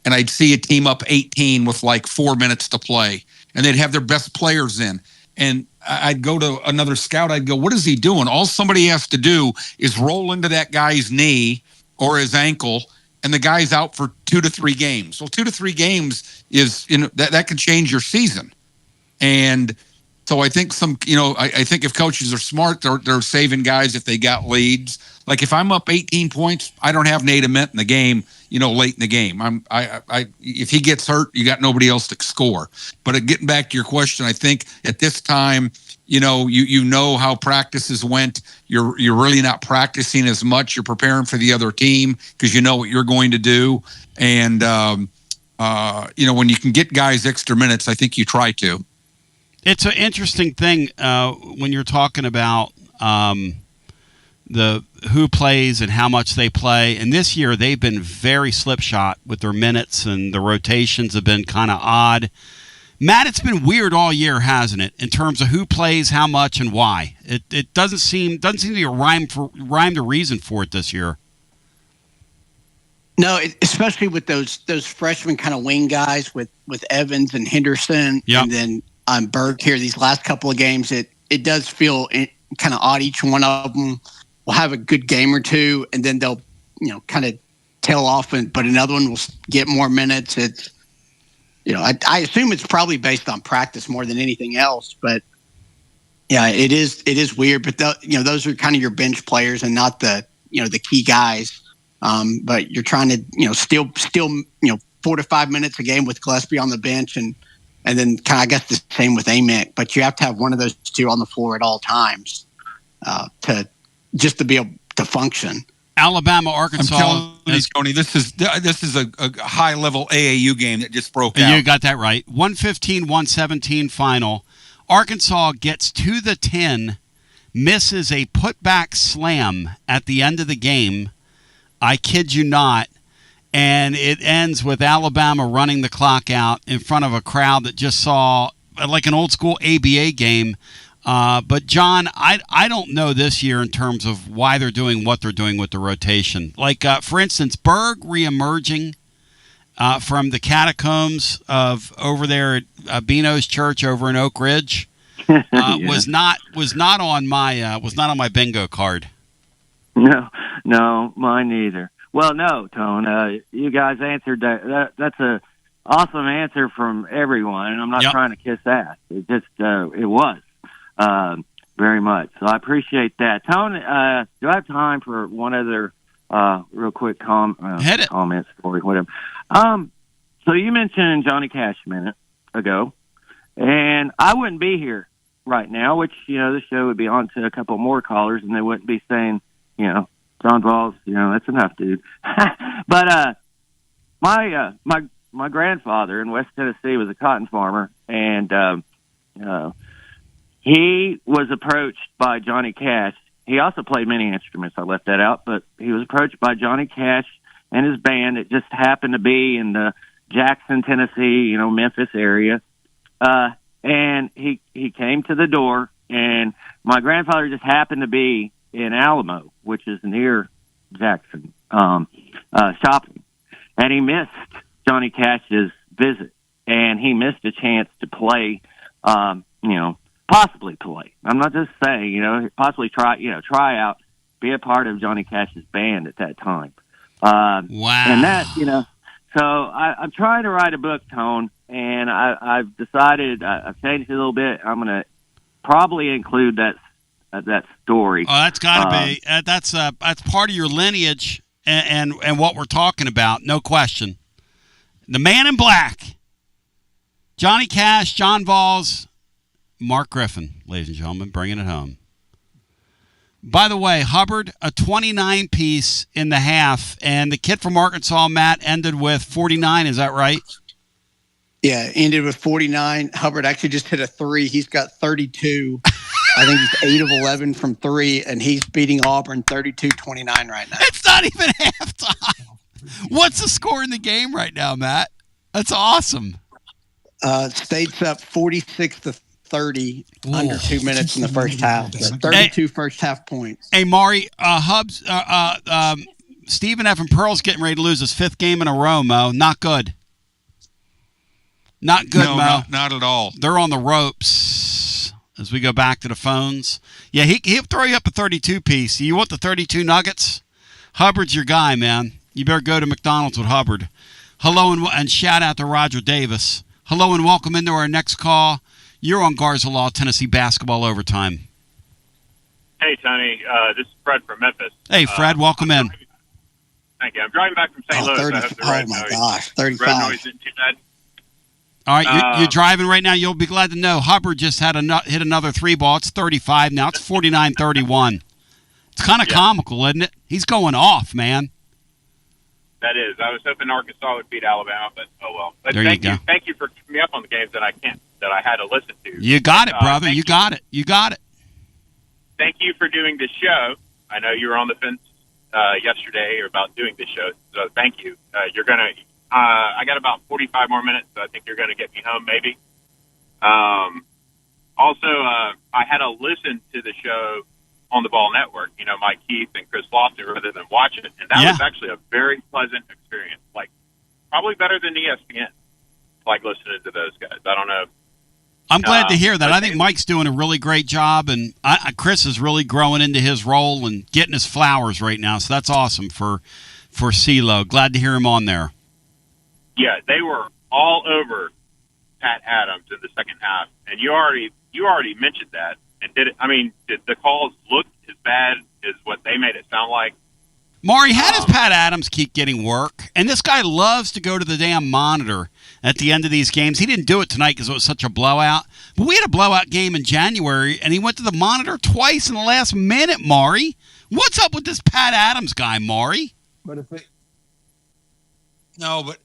and I'd see a team up 18 with like 4 minutes to play, and they'd have their best players in. And I'd go to another scout. I'd go, what is he doing? All somebody has to do is roll into that guy's knee or his ankle, and the guy's out for 2 to 3 games. Well, 2 to 3 games is, that could change your season. And so I think I think if coaches are smart, they're saving guys if they got leads. Like if I'm up 18 points, I don't have Nate Ament in the game, late in the game. If he gets hurt, you got nobody else to score. But getting back to your question, I think at this time, you know how practices went. You're really not practicing as much. You're preparing for the other team because you know what you're going to do. And when you can get guys extra minutes, I think you try to. It's an interesting thing when you're talking about the who plays and how much they play. And this year they've been very slipshod with their minutes, and the rotations have been kind of odd. Matt, it's been weird all year, hasn't it, in terms of who plays, how much, and why? It doesn't seem to be a rhyme to reason for it this year. No, especially with those freshman kind of wing guys with Evans and Henderson, yep. And then Berg here these last couple of games. It does feel kind of odd. Each one of them will have a good game or two, and then they'll kind of tail off, but another one will get more minutes. It's I assume it's probably based on practice more than anything else, but yeah, it is weird. But those are kind of your bench players and not the key guys. But you're trying to still 4 to 5 minutes a game with Gillespie on the bench, and then kind of I guess the same with Amick. But you have to have one of those two on the floor at all times to be able to function. Alabama, Arkansas. I'm telling you, Tony, this is a high-level AAU game that just broke out. You got that right. 115-117 final. Arkansas gets to the 10, misses a putback slam at the end of the game. I kid you not. And it ends with Alabama running the clock out in front of a crowd that just saw like an old-school ABA game. But, John, I don't know this year in terms of why they're doing what they're doing with the rotation. Like, for instance, Berg reemerging from the catacombs of over there at Beano's Church over in Oak Ridge was not on my bingo card. No, mine neither. Well, no, Tone, you guys answered that. That's a awesome answer from everyone, and I'm not trying to kiss ass. It just it was. Very much. So I appreciate that. Tone, do I have time for one other real quick comment story, whatever? So you mentioned Johnny Cash a minute ago, and I wouldn't be here right now, which, the show would be on to a couple more callers, and they wouldn't be saying, John Vols, that's enough, dude. But my grandfather in West Tennessee was a cotton farmer, and he was approached by Johnny Cash. He also played many instruments. I left that out, but he was approached by Johnny Cash and his band. It just happened to be in the Jackson, Tennessee, Memphis area. And he came to the door, and my grandfather just happened to be in Alamo, which is near Jackson, shopping. And he missed Johnny Cash's visit, and he missed a chance to play, possibly play. I'm not just saying, possibly try out, be a part of Johnny Cash's band at that time. Wow. And that, so I'm trying to write a book, Tone, and I've decided, I've changed it a little bit. I'm going to probably include that story. Oh, that's got to be, that's part of your lineage and what we're talking about, no question. The Man in Black, Johnny Cash, John Vols, Mark Griffin, ladies and gentlemen, bringing it home. By the way, Hubbard, a 29-piece in the half, and the kid from Arkansas, Matt, ended with 49. Is that right? Yeah, ended with 49. Hubbard actually just hit a 3. He's got 32. I think he's 8 of 11 from 3, and he's beating Auburn 32-29 right now. It's not even halftime. What's the score in the game right now, Matt? That's awesome. State's up 46-30, under 2 minutes in the first half. So 32 first half points. Hey, Maury, Hubs, Stephen F. and Pearl's getting ready to lose his 5th game in a row, Mo. Not good. Not good, no, Mo. Not at all. They're on the ropes as we go back to the phones. Yeah, he'll throw you up a 32-piece. You want the 32 nuggets? Hubbard's your guy, man. You better go to McDonald's with Hubbard. Hello, and shout out to Roger Davis. Hello, and welcome into our next call. You're on Garza Law, Tennessee Basketball Overtime. Hey, Tony. This is Fred from Memphis. Hey, Fred. Welcome in. Thank you. I'm driving back from St. Louis. 30, I hope the oh, red my noise, gosh. 35. Red noise isn't too bad. All right, you're driving right now. You'll be glad to know Hubbard just hit another 3 ball. It's 35 now. It's 49-31. It's kind of comical, isn't it? He's going off, man. That is. I was hoping Arkansas would beat Alabama, but oh well. But there you go. Thank you for keeping me up on the games that I had to listen to. You got it, brother. You got it. Thank you for doing this show. I know you were on the fence yesterday about doing this show, so thank you. You're gonna. I got about 45 more minutes, so I think you're gonna get me home, maybe. Also, I had to listen to the show on the Ball Network, Mike Keith and Chris Lawson, rather than watch it. And that was actually a very pleasant experience. Like, probably better than ESPN, like listening to those guys. I don't know. I'm glad to hear that. I think Mike's doing a really great job, and Chris is really growing into his role and getting his flowers right now. So that's awesome for CeeLo. Glad to hear him on there. Yeah, they were all over Pat Adams in the second half, and you already mentioned that. And did the calls look as bad as what they made it sound like? Maury, how does Pat Adams keep getting work? And this guy loves to go to the damn monitor at the end of these games. He didn't do it tonight because it was such a blowout. But we had a blowout game in January, and he went to the monitor twice in the last minute, Maury. What's up with this Pat Adams guy, Maury? But if it... No, but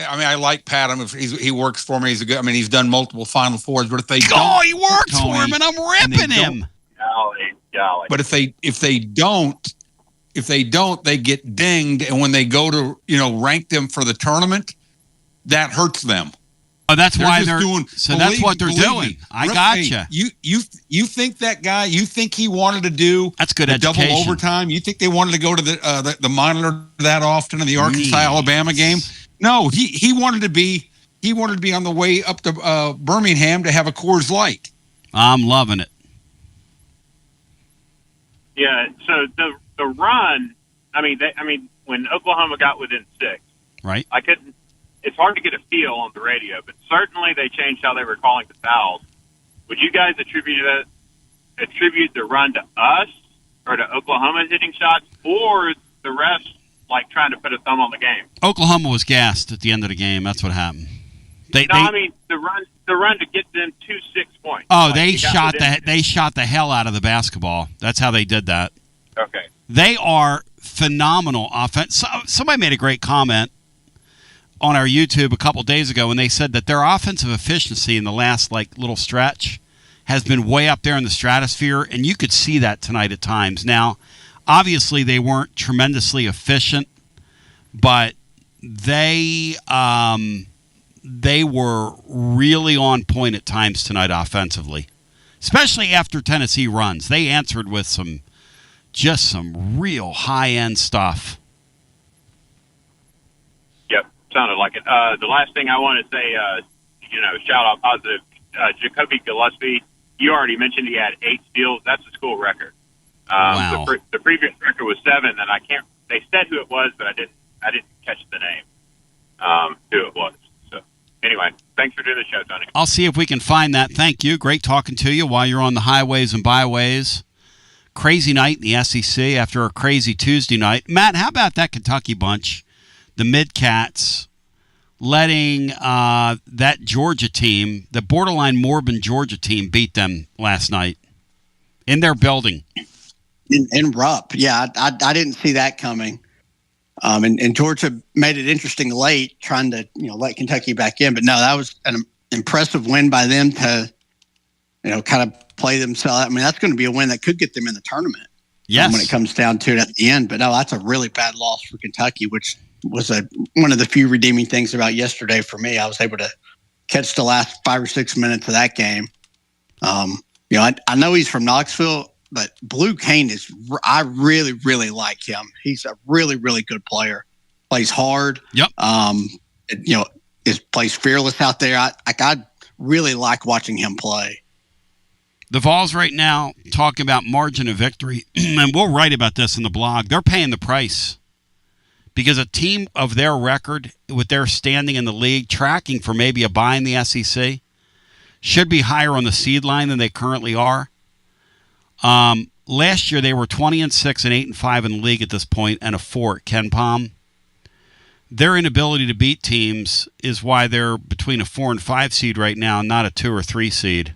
I like Pat. He works for me. He's a good. He's done multiple Final Fours. But if they don't, he works for him, and I'm ripping him. Golly. But if they don't, they get dinged. And when they go to rank them for the tournament, that hurts them. Oh, that's why they're doing. So that's what they're doing. I gotcha. You think that guy? You think he wanted to do? That's good education. Double overtime. You think they wanted to go to the monitor that often in the Arkansas Alabama game? No, he wanted to be. He wanted to be on the way up to Birmingham to have a Coors Light. I'm loving it. Yeah. So the run. When Oklahoma got within 6, right? I couldn't. It's hard to get a feel on the radio, but certainly they changed how they were calling the fouls. Would you guys attribute the run to us or to Oklahoma hitting shots, or the refs trying to put a thumb on the game? Oklahoma was gassed at the end of the game. That's what happened. The run to get them to 6 points. Oh, they shot the hell out of the basketball. That's how they did that. Okay. They are phenomenal offense. Somebody made a great comment on our YouTube a couple days ago when they said that their offensive efficiency in the last little stretch has been way up there in the stratosphere, and you could see that tonight at times. Now, obviously they weren't tremendously efficient, but they were really on point at times tonight offensively, especially after Tennessee runs. They answered with some real high-end stuff. Sounded like it. The last thing I want to say, shout out positive. Jacoby Gillespie, you already mentioned he had 8 steals. That's a school record. Wow. The previous record was 7, and I can't. They said who it was, but I didn't catch the name. Who it was. So anyway, thanks for doing the show, Tony. I'll see if we can find that. Thank you. Great talking to you while you're on the highways and byways. Crazy night in the SEC after a crazy Tuesday night. Matt, how about that Kentucky bunch? The Midcats letting that Georgia team, the borderline Morbin Georgia team, beat them last night in their building. In Rupp. Yeah, I didn't see that coming. And Georgia made it interesting late, trying to let Kentucky back in. But no, that was an impressive win by them to kind of play themselves. That's going to be a win that could get them in the tournament. Yes, when it comes down to it at the end. But no, that's a really bad loss for Kentucky, which was one of the few redeeming things about yesterday for me. I was able to catch the last 5 or 6 minutes of that game. I know he's from Knoxville, but Blue Kane I really, really like him. He's a really, really good player. Plays hard. Yep. Plays fearless out there. I really like watching him play. The Vols right now talking about margin of victory, and we'll write about this in the blog. They're paying the price. Because a team of their record, with their standing in the league, tracking for maybe a bye in the SEC, should be higher on the seed line than they currently are. Last year, they were 20-6 and 8-5 in the league at this point, and a 4 at Ken Palm. their inability to beat teams is why they're between a 4 and 5 seed right now, not a 2 or 3 seed.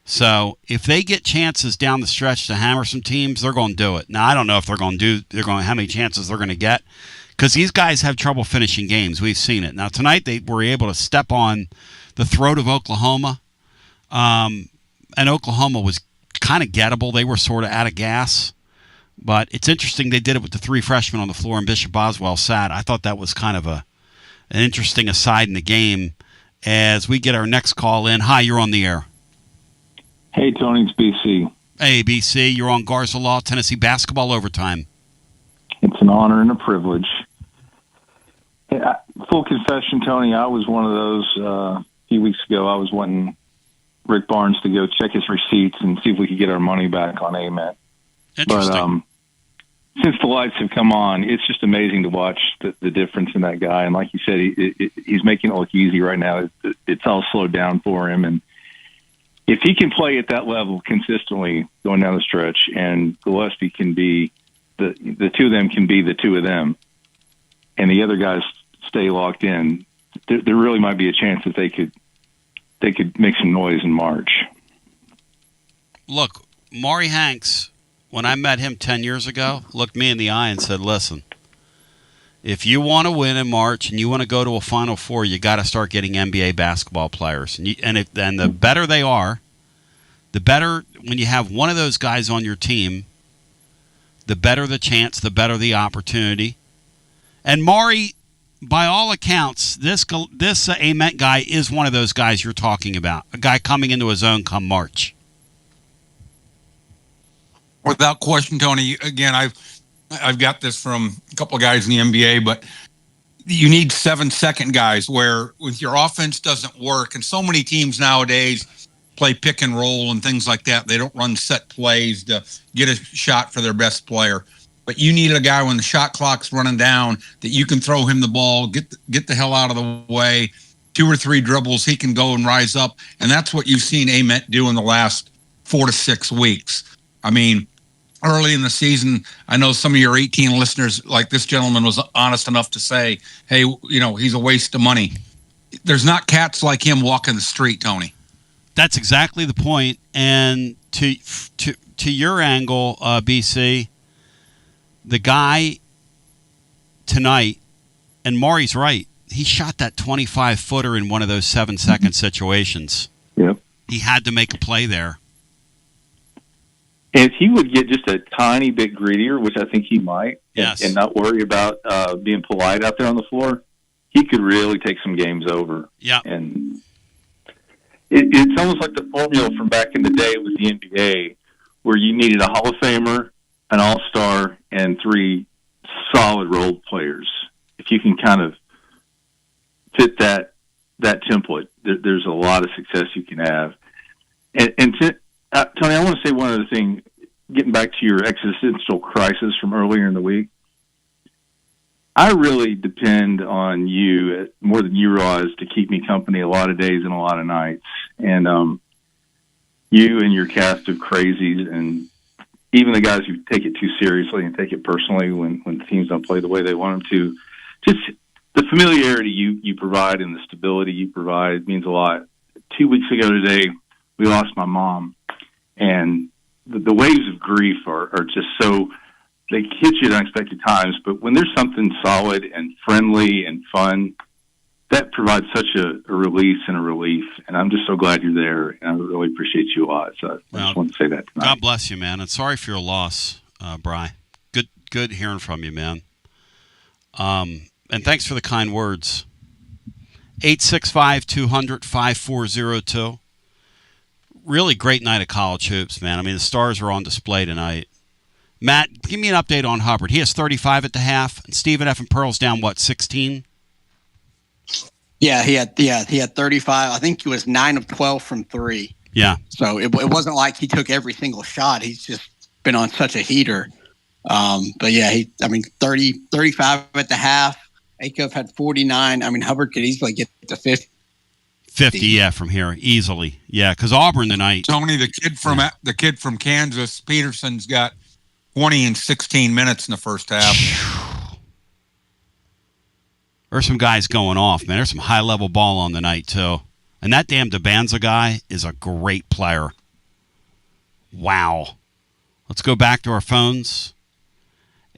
So if they get chances down the stretch to hammer some teams, they're going to do it. Now I don't know if how many chances they're going to get, because these guys have trouble finishing games. We've seen it. Now tonight they were able to step on the throat of Oklahoma, and Oklahoma was kind of gettable. They were sort of out of gas. But it's interesting they did it with the 3 freshmen on the floor and Bishop Boswell sat. I thought that was kind of an interesting aside in the game. As we get our next call in. Hi, you're on the air. Hey, Tony, it's BC. Hey, BC, you're on Garza Law, Tennessee Basketball Overtime. It's an honor and a privilege. Hey, full confession, Tony, I was one of those a few weeks ago. I was wanting Rick Barnes to go check his receipts and see if we could get our money back on AMET. But since the lights have come on, it's just amazing to watch the difference in that guy. And like you said, he's making it look easy right now. It's all slowed down for him. And if he can play at that level consistently going down the stretch, and Gillespie can be the two of them can be the two of them, and the other guys stay locked in, there really might be a chance that they could make some noise in March. Look, Maury Hanks, when I met him 10 years ago, looked me in the eye and said, listen, if you want to win in March and you want to go to a Final Four, you got to start getting NBA basketball players. And the better they are, the better when you have one of those guys on your team, the better the chance, the better the opportunity. And Maury, by all accounts, this AMET guy is one of those guys you're talking about, a guy coming into his own come March. Without question, Tony. Again, I've got this from a couple of guys in the NBA, but you need 7-second guys where with your offense doesn't work. And so many teams nowadays play pick and roll and things like that. They don't run set plays to get a shot for their best player. But you need a guy when the shot clock's running down that you can throw him the ball, get the hell out of the way, 2 or 3 dribbles, he can go and rise up. And that's what you've seen AMET do in the last 4 to 6 weeks. I mean, early in the season, I know some of your 18 listeners, like this gentleman, was honest enough to say, hey, he's a waste of money. There's not cats like him walking the street, Tony. That's exactly the point. And to your angle, BC, the guy tonight, and Maury's right, he shot that 25-footer in one of those 7-second situations. Yep. He had to make a play there. If he would get just a tiny bit greedier, which I think he might, yes, and not worry about being polite out there on the floor, he could really take some games over. Yeah. And it's almost like the formula from back in the day with the NBA, where you needed a Hall of Famer, an All-Star, and 3 solid role players. If you can kind of fit that template, there's a lot of success you can have. Tony, I want to say one other thing, getting back to your existential crisis from earlier in the week. I really depend on you more than you realize to keep me company a lot of days and a lot of nights. And you and your cast of crazies, and even the guys who take it too seriously and take it personally when teams don't play the way they want them to, just the familiarity you provide and the stability you provide means a lot. 2 weeks ago today, we lost my mom. And the waves of grief are just so, they hit you at unexpected times. But when there's something solid and friendly and fun, that provides such a release and a relief. And I'm just so glad you're there. And I really appreciate you a lot. So I just want to say that tonight. God bless you, man. And sorry for your loss, Bri. Good hearing from you, man. And thanks for the kind words. 865-200-5402. Really great night of college hoops, man. I mean, the stars are on display tonight. Matt, give me an update on Hubbard. He has 35 at the half, and Stephen F. and Pearl's down, 16? Yeah, he had 35. I think he was 9 of 12 from 3. Yeah. So it wasn't like he took every single shot. He's just been on such a heater. But yeah, 35 at the half. Acuff had 49. I mean, Hubbard could easily get to 50. 50, yeah, from here easily. Yeah, because Auburn tonight. Tony, the kid from Kansas, Peterson's got 20 and 16 minutes in the first half. There's some guys going off, man. There's some high-level ball on the night, too. And that damn DeBanza guy is a great player. Wow. Let's go back to our phones.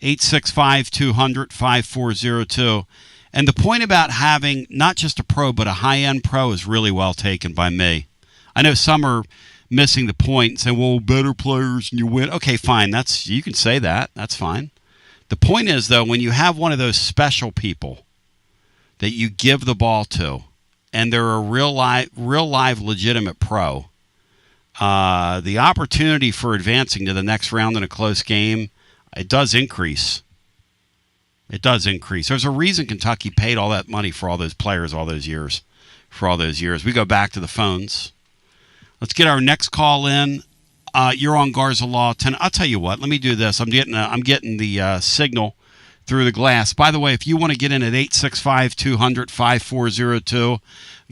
865-200-5402. And the point about having not just a pro, but a high-end pro is really well taken by me. I know some are missing the point and saying, well, better players and you win. Okay, fine. You can say that. That's fine. The point is, though, when you have one of those special people that you give the ball to, and they're a real live, legitimate pro, the opportunity for advancing to the next round in a close game, it does increase. It does increase. There's a reason Kentucky paid all that money for all those players all those years. We go back to the phones. Let's get our next call in. You're on Garza Law 10. I'll tell you what. Let me do this. I'm getting the signal through the glass. By the way, if you want to get in at 865-200-5402,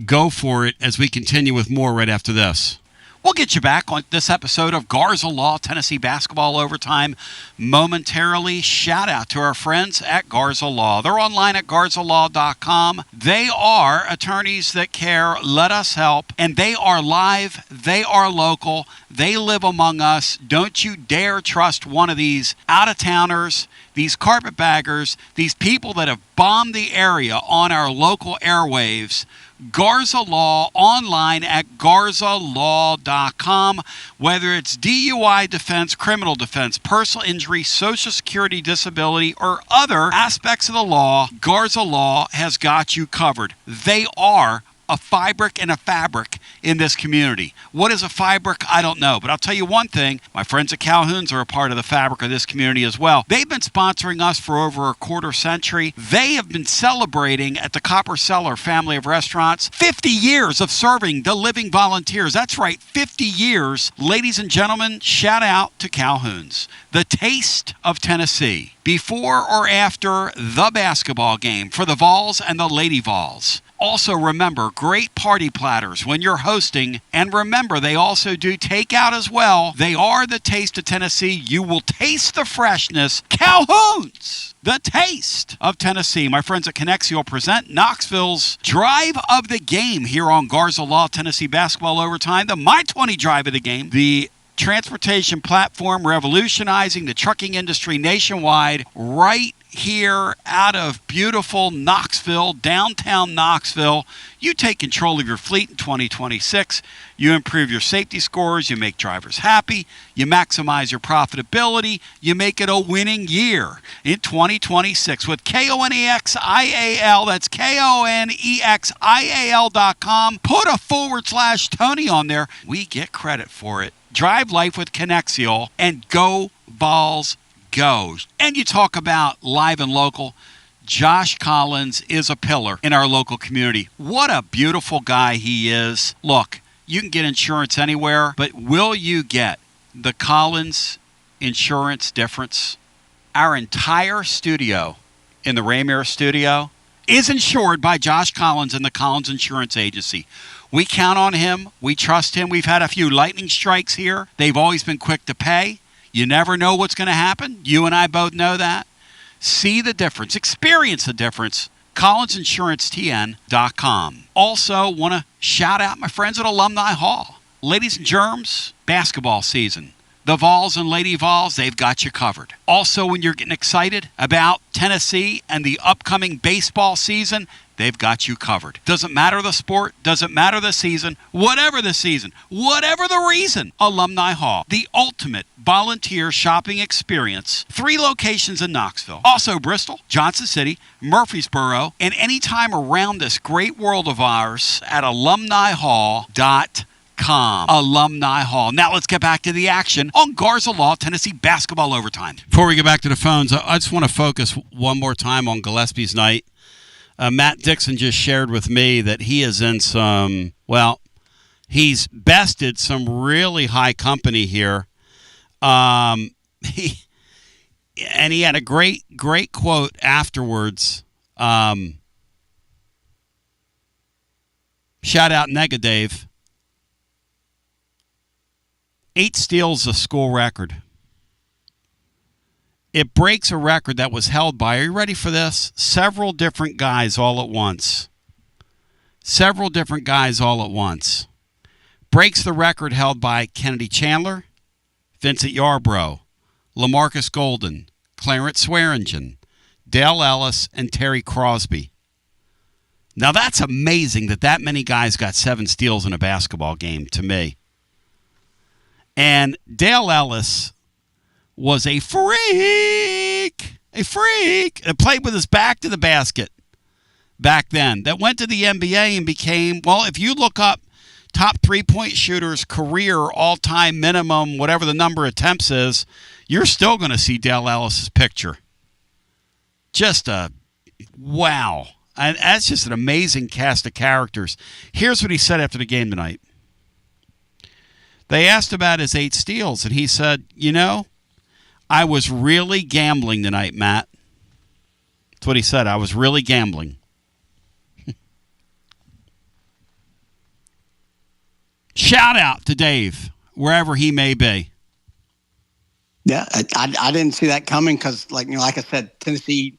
go for it as we continue with more right after this. We'll get you back on this episode of Garza Law Tennessee Basketball Overtime momentarily. Shout out to our friends at Garza Law. They're online at garzalaw.com. They are attorneys that care. Let us help. And they are live. They are local. They live among us. Don't you dare trust one of these out-of-towners, these carpetbaggers, these people that have bombed the area on our local airwaves. Garza Law online at garzalaw.com. Whether it's DUI defense, criminal defense, personal injury, Social Security disability, or other aspects of the law, Garza Law has got you covered. They are a fabric and a fabric in this community. What is a fabric? I don't know. But I'll tell you one thing. My friends at Calhoun's are a part of the fabric of this community as well. They've been sponsoring us for over a quarter century. They have been celebrating at the Copper Cellar family of restaurants 50 years of serving the living volunteers. That's right, 50 years. Ladies and gentlemen, shout out to Calhoun's. The taste of Tennessee. Before or after the basketball game for the Vols and the Lady Vols. Also, remember, great party platters when you're hosting. And remember, they also do takeout as well. They are the taste of Tennessee. You will taste the freshness. Calhoun's, the taste of Tennessee. My friends at Connexion present Knoxville's Drive of the Game here on Garza Law Tennessee Basketball Overtime. The My 20 Drive of the Game. The transportation platform revolutionizing the trucking industry nationwide right here out of beautiful Knoxville, downtown Knoxville. You take control of your fleet in 2026. You improve your safety scores. You make drivers happy. You maximize your profitability. You make it a winning year in 2026 with KONEXIAL. That's KONEXIAL.com. Put a /Tony on there. We get credit for it. Drive life with Connexion and go Vols go. And you talk about live and local. Josh Collins is a pillar in our local community. What a beautiful guy he is. Look, you can get insurance anywhere, but will you get the Collins insurance difference? Our entire studio in the Raymere studio is insured by Josh Collins and the Collins Insurance Agency. We count on him. We trust him. We've had a few lightning strikes here. They've always been quick to pay. You never know what's going to happen. You and I both know that. See the difference. Experience the difference. CollinsInsuranceTN.com. Also, want to shout out my friends at Alumni Hall. Ladies and germs, basketball season. The Vols and Lady Vols, they've got you covered. Also, when you're getting excited about Tennessee and the upcoming baseball season, they've got you covered. Doesn't matter the sport, doesn't matter the season, whatever the season, whatever the reason. Alumni Hall, the ultimate volunteer shopping experience. 3 locations in Knoxville. Also Bristol, Johnson City, Murfreesboro, and anytime around this great world of ours at alumnihall.com. Alumni Hall. Now let's get back to the action on Garza Law Tennessee Basketball Overtime. Before we get back to the phones, I just want to focus one more time on Gillespie's night. Matt Dixon just shared with me that he is in he's bested some really high company here. He had a great quote afterwards. Shout out Nega Dave. 8 steals a school record. It breaks a record that was held by, are you ready for this? Several different guys all at once. Several different guys all at once. Breaks the record held by Kennedy Chandler, Vincent Yarbrough, LaMarcus Golden, Clarence Swearingen, Dale Ellis, and Terry Crosby. Now that's amazing that many guys got 7 steals in a basketball game to me. And Dale Ellis was a freak, that played with his back to the basket back then, that went to the NBA and became, well, if you look up top three-point shooters, career, all-time minimum, whatever the number of attempts is, you're still going to see Dale Ellis's picture. Just wow. And that's just an amazing cast of characters. Here's what he said after the game tonight. They asked about his 8 steals, and he said, I was really gambling tonight, Matt. That's what he said. I was really gambling. Shout out to Dave, wherever he may be. Yeah, I didn't see that coming because, like I said, Tennessee,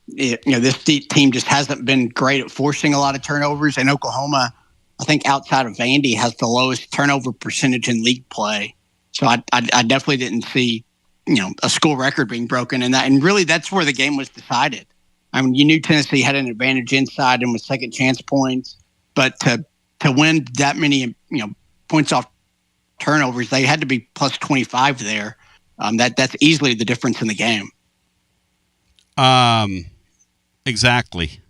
this team just hasn't been great at forcing a lot of turnovers. And Oklahoma, I think outside of Vandy, has the lowest turnover percentage in league play. So I definitely didn't see, a school record being broken in that. And really, that's where the game was decided. I mean, you knew Tennessee had an advantage inside and with second chance points, but to win that many, points off turnovers, they had to be plus 25 there. That's easily the difference in the game. Exactly.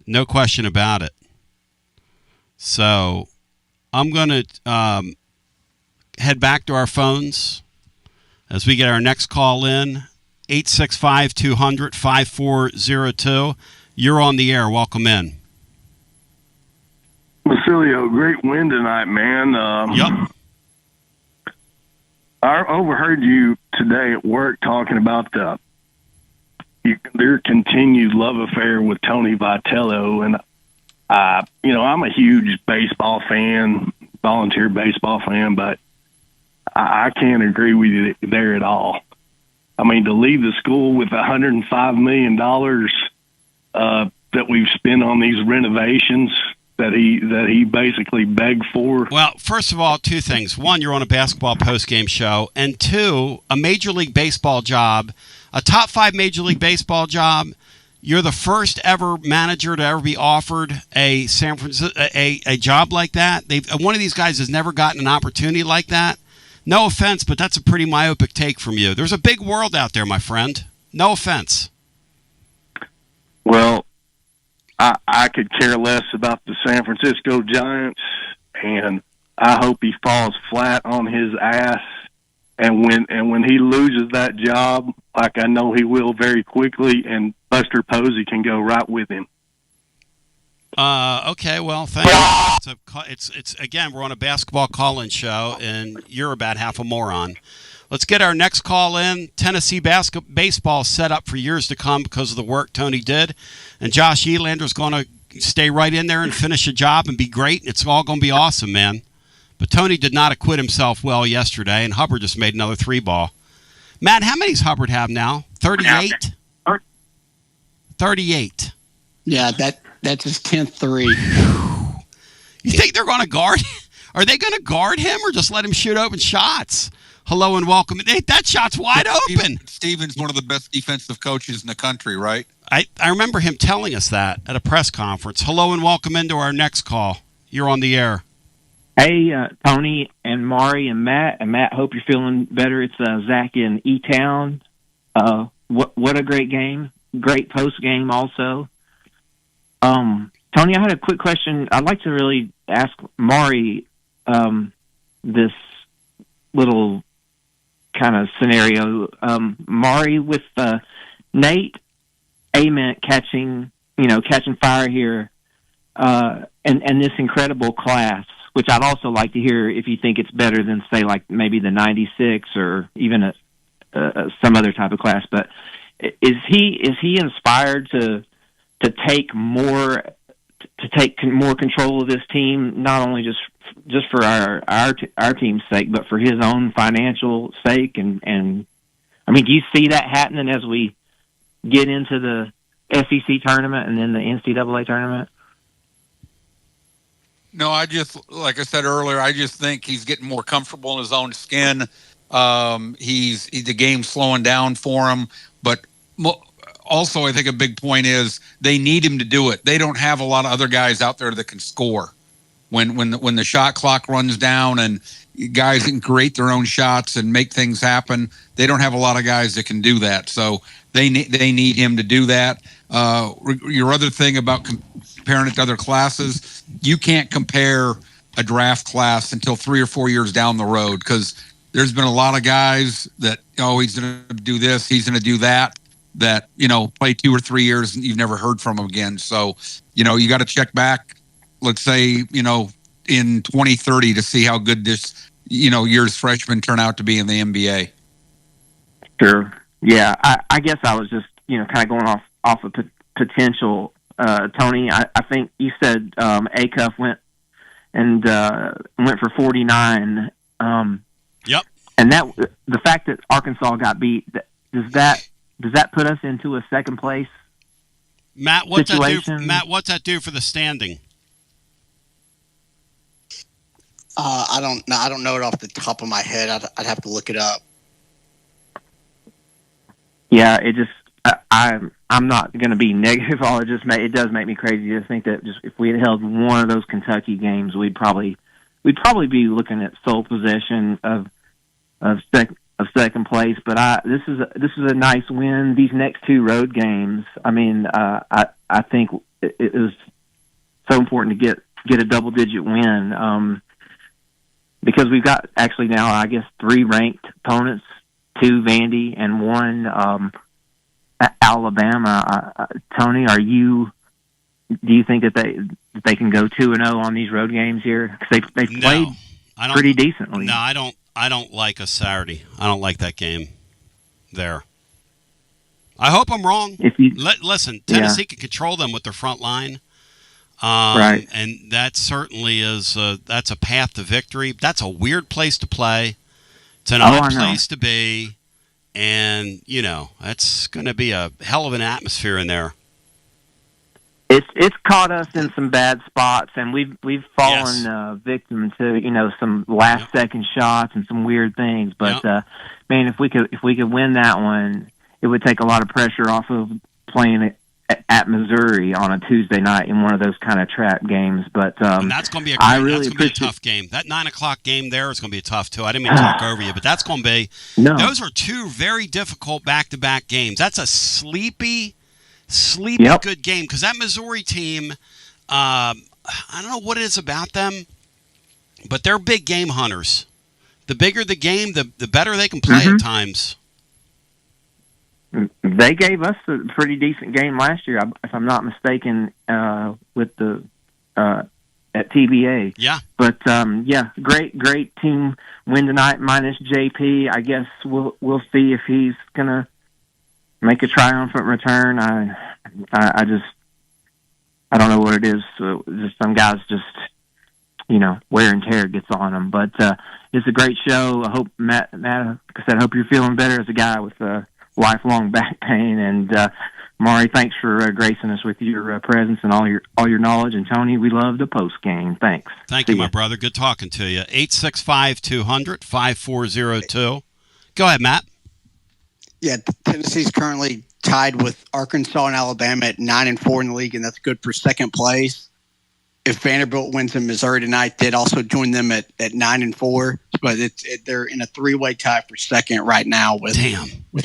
No question about it. So I'm going to head back to our phones as we get our next call in, 865-200-5402. You're on the air. Welcome in. Basilio, great win tonight, man. Yep. I overheard you today at work talking about their continued love affair with Tony Vitello, and I'm a huge baseball fan, volunteer baseball fan, but I can't agree with you there at all. I mean, to leave the school with $105 million that we've spent on these renovations that he basically begged for. Well, first of all, 2 things. 1, you're on a basketball post-game show. And 2, a Major League Baseball job, a top 5 Major League Baseball job. You're the first ever manager to ever be offered a San Francisco a job like that. One of these guys has never gotten an opportunity like that. No offense, but that's a pretty myopic take from you. There's a big world out there, my friend. No offense. Well, I could care less about the San Francisco Giants, and I hope he falls flat on his ass. And when he loses that job, like I know he will very quickly, and Buster Posey can go right with him. Okay, well, thank you. It's again, we're on a basketball call-in show, and you're about half a moron. Let's get our next call in. Tennessee baseball set up for years to come because of the work Tony did. And Josh Elander's going to stay right in there and finish a job and be great. It's all going to be awesome, man. But Tony did not acquit himself well yesterday, and Hubbard just made another 3-ball. Matt, how many does Hubbard have now? 38? 38. Yeah, that's his 10th 3. You think they're going to guard? Are they going to guard him or just let him shoot open shots? Hello and welcome. Hey, that shot's wide open. Steven's one of the best defensive coaches in the country, right? I remember him telling us that at a press conference. Hello and welcome into our next call. You're on the air. Hey, Tony and Mari and Matt. And Matt, hope you're feeling better. It's Zach in E-Town. What a great game. Great post game also. Tony, I had a quick question. I'd like to really ask Mari this little kind of scenario. Mari, with Nate Ament catching fire here, and this incredible class, which I'd also like to hear if you think it's better than, say, like maybe the 96 or even some other type of class. But is he inspired to take more control of this team, not only just for our team's sake, but for his own financial sake? And I mean, do you see that happening as we get into the SEC tournament and then the NCAA tournament? No, like I said earlier, I just think he's getting more comfortable in his own skin. The game's slowing down for him, but also I think a big point is they need him to do it. They don't have a lot of other guys out there that can score. When the shot clock runs down and guys can create their own shots and make things happen, they don't have a lot of guys that can do that. So they need him to do that. Your other thing about comparing it to other classes, you can't compare a draft class until 3 or 4 years down the road, because there's been a lot of guys that, he's going to do this, he's going to do that, play 2 or 3 years and you've never heard from him again. So, you got to check back, let's say, in 2030 to see how good this, year's freshmen turn out to be in the NBA. Sure. Yeah. I guess I was just, kind of going off of potential. Tony, I think you said Acuff went for 49. Yep. And the fact that Arkansas got beat, does that put us into a second place? Matt, what's that do for the standing? I don't know it off the top of my head. I'd have to look it up. Yeah, it just I'm not going to be negative. It does make me crazy to think that just if we had held one of those Kentucky games, we'd probably be looking at sole possession of second place. But this is a nice win. These next 2 road games, I mean, I think it was so important to get a double-digit win, because we've got actually now, I guess, 3 ranked opponents, 2 Vandy and 1 Alabama. Tony, do you think that they can go 2-0 on these road games here? Because they played pretty decently. No, I don't like a Saturday. I don't like that game there. I hope I'm wrong. Listen, Tennessee can control them with their front line. Right. And that certainly is that's a path to victory. That's a weird place to play. It's an odd place to be. And, that's going to be a hell of an atmosphere in there. It's caught us in some bad spots, and we've fallen victim to some last second shots and some weird things. But man, if we could win that one, it would take a lot of pressure off of playing at Missouri on a Tuesday night in one of those kind of trap games. But and that's going to be a tough game. That 9:00 game there is going to be tough too. I didn't mean to talk over you, but that's going to be. No. Those are 2 very difficult back-to-back games. That's a sleepy good game, because that Missouri team, I don't know what it is about them, but they're big game hunters. The bigger the game, the better they can play at times. They gave us a pretty decent game last year, if I'm not mistaken, with the at TBA. Yeah. But great team win tonight minus JP. I guess we'll see if he's gonna make a triumphant return. I don't know what it is. Just some guys just wear and tear gets on them. But it's a great show. I hope Matt, like I said, I hope you're feeling better as a guy with lifelong back pain. And Maury, thanks for gracing us with your presence and all your knowledge. And Tony, we love the post game. Thanks. Thank you, my brother. Good talking to you. 865-200-5402. Go ahead, Matt. Yeah, Tennessee's currently tied with Arkansas and Alabama at 9-4 in the league, and that's good for second place. If Vanderbilt wins in Missouri tonight, they'd also join them at 9-4. But they're in a 3-way tie for second right now with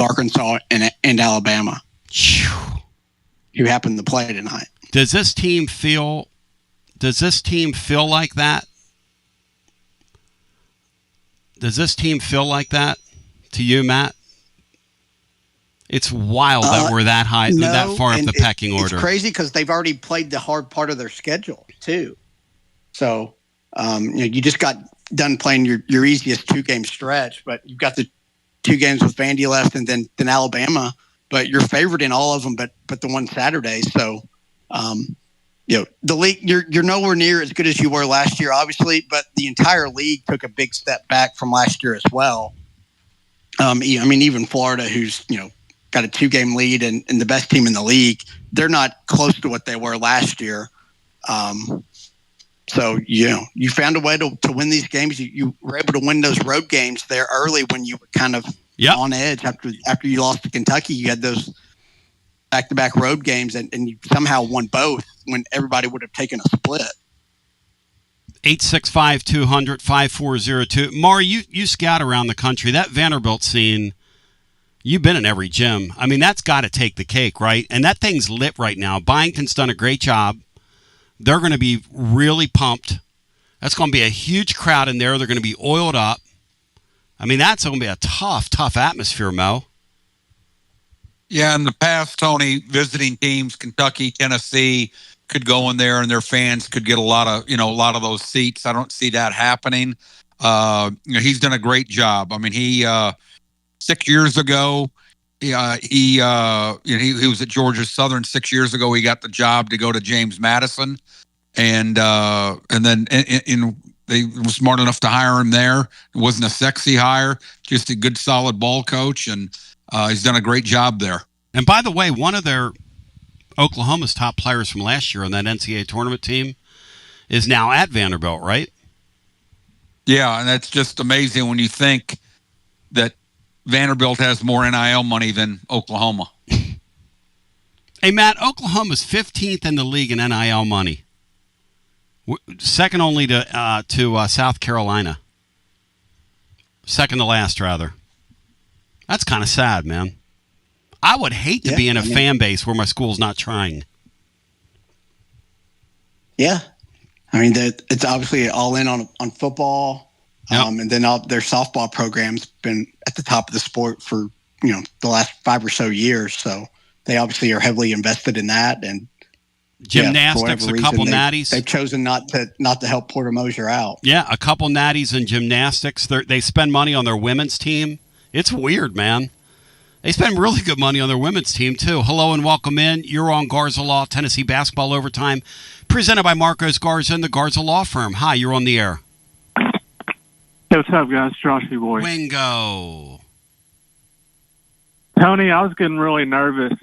Arkansas and Alabama, who happen to play tonight. Does this team feel like that? Does this team feel like that to you, Matt? It's wild that we're that high, that far up the pecking order. It's crazy because they've already played the hard part of their schedule too. So, you just got done playing your easiest 2-game stretch, but you've got the 2 games with Vandy left, and then Alabama. But you're favored in all of them, but the one Saturday. So, the league you're nowhere near as good as you were last year, obviously. But the entire league took a big step back from last year as well. I mean, even Florida, who's got a 2-game lead and the best team in the league, they're not close to what they were last year. So you found a way to win these games. You were able to win those road games there early when you were kind of on edge after you lost to Kentucky. You had those back-to-back road games, and you somehow won both when everybody would have taken a split. 865-200-5402. Maury, you scout around the country. That Vanderbilt scene, you've been in every gym. I mean, that's got to take the cake, right? And that thing's lit right now. Byington's done a great job. They're going to be really pumped. That's going to be a huge crowd in there. They're going to be oiled up. I mean, that's going to be a tough atmosphere, Mo. Yeah, in the past, Tony, visiting teams, Kentucky, Tennessee, could go in there and their fans could get a lot of those seats. I don't see that happening. He's done a great job. I mean, he 6 years ago, he was at Georgia Southern 6 years ago. He got the job to go to James Madison, and then they were smart enough to hire him there. It wasn't a sexy hire, just a good, solid ball coach, and he's done a great job there. And by the way, one of their Oklahoma's top players from last year on that NCAA tournament team is now at Vanderbilt, right? Yeah, and that's just amazing when you think that Vanderbilt has more NIL money than Oklahoma. Hey, Matt, Oklahoma's 15th in the league in NIL money. Second only to South Carolina. Second to last, rather. That's kind of sad, man. I would hate to be in a fan base where my school's not trying. Yeah. I mean, it's obviously all in on football. Yep. And then their softball program's been at the top of the sport for, the last 5 or so years. So they obviously are heavily invested in that. And gymnastics, a couple natties. They've chosen not to help Porter Mosier out. Yeah, a couple natties in gymnastics. They spend money on their women's team. It's weird, man. They spend really good money on their women's team, too. Hello and welcome in. You're on Garza Law, Tennessee Basketball Overtime, presented by Marcos Garza and the Garza Law Firm. Hi, you're on the air. Hey, what's up, guys? Joshy boy. Wingo. Tony, I was getting really nervous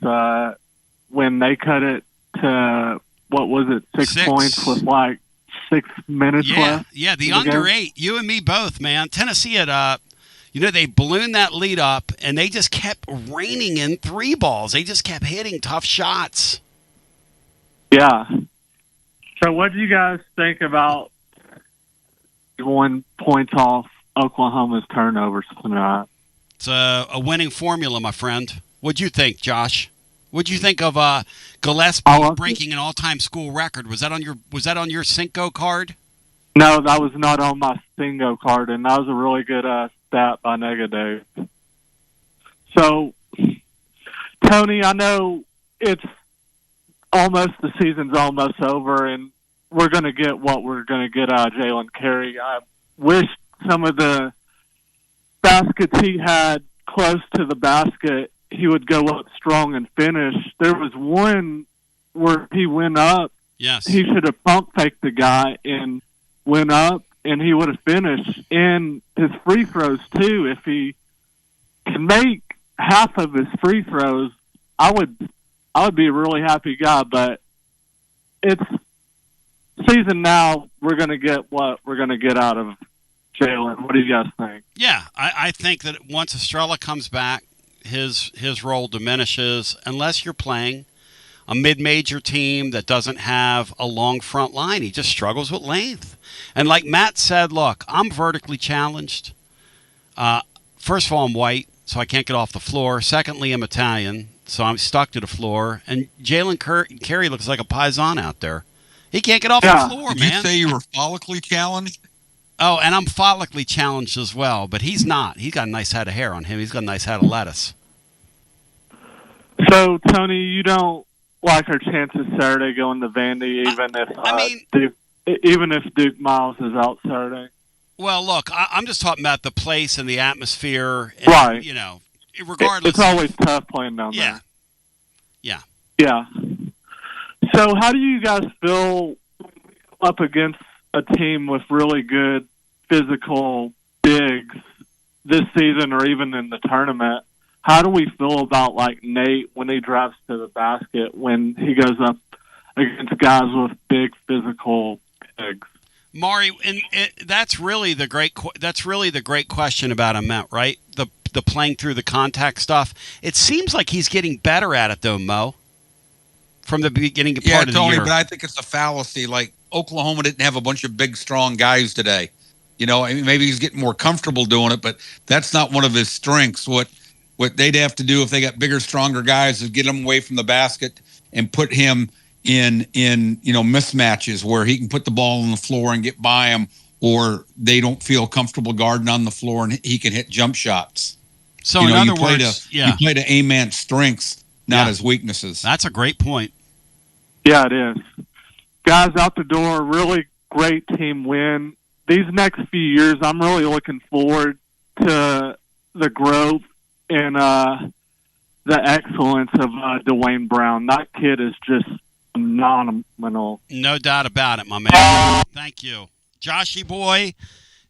when they cut it to, what was it, 6 points with like 6 minutes left. Yeah, the under 8. You and me both, man. Tennessee had... they ballooned that lead up, and they just kept raining in 3 balls. They just kept hitting tough shots. Yeah. So what do you guys think about 1 point off Oklahoma's turnovers tonight? It's a winning formula, my friend. What'd you think, Josh? What'd you think of Gillespie breaking an all-time school record? Was that on your Cinco card? No, that was not on my Cinco card, and that was a really good stat by Negative. So, Tony, I know the season's almost over, and we're going to get what we're going to get out of Jalen Carey. I wish some of the baskets he had close to the basket, he would go up strong and finish. There was one where he went up. Yes. He should have pump faked the guy and went up, and he would have finished. And his free throws, too, if he can make half of his free throws, I would be a really happy guy. But it's season now. We're going to get what we're going to get out of Jalen. What do you guys think? Yeah, I think that once Estrella comes back, his role diminishes unless you're playing a mid-major team that doesn't have a long front line. He just struggles with length. And like Matt said, look, I'm vertically challenged. First of all, I'm white, so I can't get off the floor. Secondly, I'm Italian, so I'm stuck to the floor. And Jalen Carey looks like a paisan out there. He can't get off the floor, man. Did you say you were follically challenged? Oh, and I'm follically challenged as well, but he's not. He's got a nice head of hair on him. He's got a nice head of lettuce. So, Tony, you don't like our chances Saturday going to Vandy, even if Duke Miles is out Saturday? Well, look, I'm just talking about the place and the atmosphere. And, right. Regardless. It's always tough playing down there. Yeah. Yeah. So how do you guys feel up against a team with really good physical bigs this season or even in the tournament, how do we feel about like Nate when he drives to the basket when he goes up against guys with big physical legs? Maury, and that's really the great question about him, right? The playing through the contact stuff. It seems like he's getting better at it, though, Mo. From the beginning part of the year. Yeah, Tony, but I think it's a fallacy. Like Oklahoma didn't have a bunch of big, strong guys today. You know, I mean, maybe he's getting more comfortable doing it, but that's not one of his strengths. What they'd have to do if they got bigger, stronger guys is get him away from the basket and put him in mismatches where he can put the ball on the floor and get by him, or they don't feel comfortable guarding on the floor and he can hit jump shots. So in other words, you play to Aman's strengths, not his weaknesses. That's a great point. Yeah, it is. Guys out the door, really great team win. These next few years, I'm really looking forward to the growth and the excellence of Dwayne Brown. That kid is just phenomenal. No doubt about it, my man. Thank you. Joshy boy,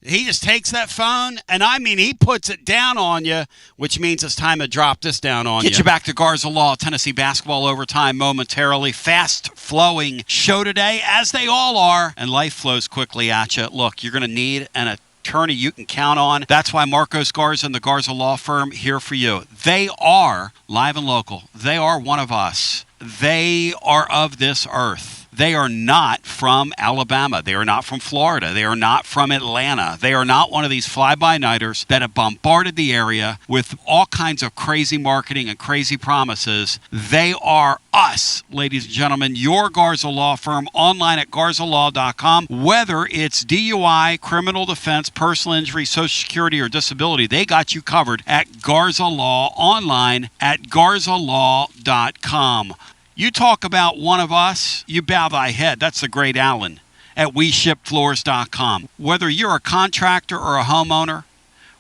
he just takes that phone, and I mean, he puts it down on you, which means it's time to drop this down on you. Get you back to Garza Law, Tennessee basketball overtime momentarily. Fast-flowing show today, as they all are, and life flows quickly at you. Look, you're going to need an attorney you can count on. That's why Marcos Garza and the Garza Law Firm here for you. They are live and local. They are one of us. They are of this earth. They are not from Alabama. They are not from Florida. They are not from Atlanta. They are not one of these fly-by-nighters that have bombarded the area with all kinds of crazy marketing and crazy promises. They are us, ladies and gentlemen, your Garza Law Firm, online at garzalaw.com. Whether it's DUI, criminal defense, personal injury, Social Security, or disability, they got you covered at Garza Law, online at garzalaw.com. You talk about one of us, you bow thy head. That's the great Allen at WeShipFloors.com. Whether you're a contractor or a homeowner,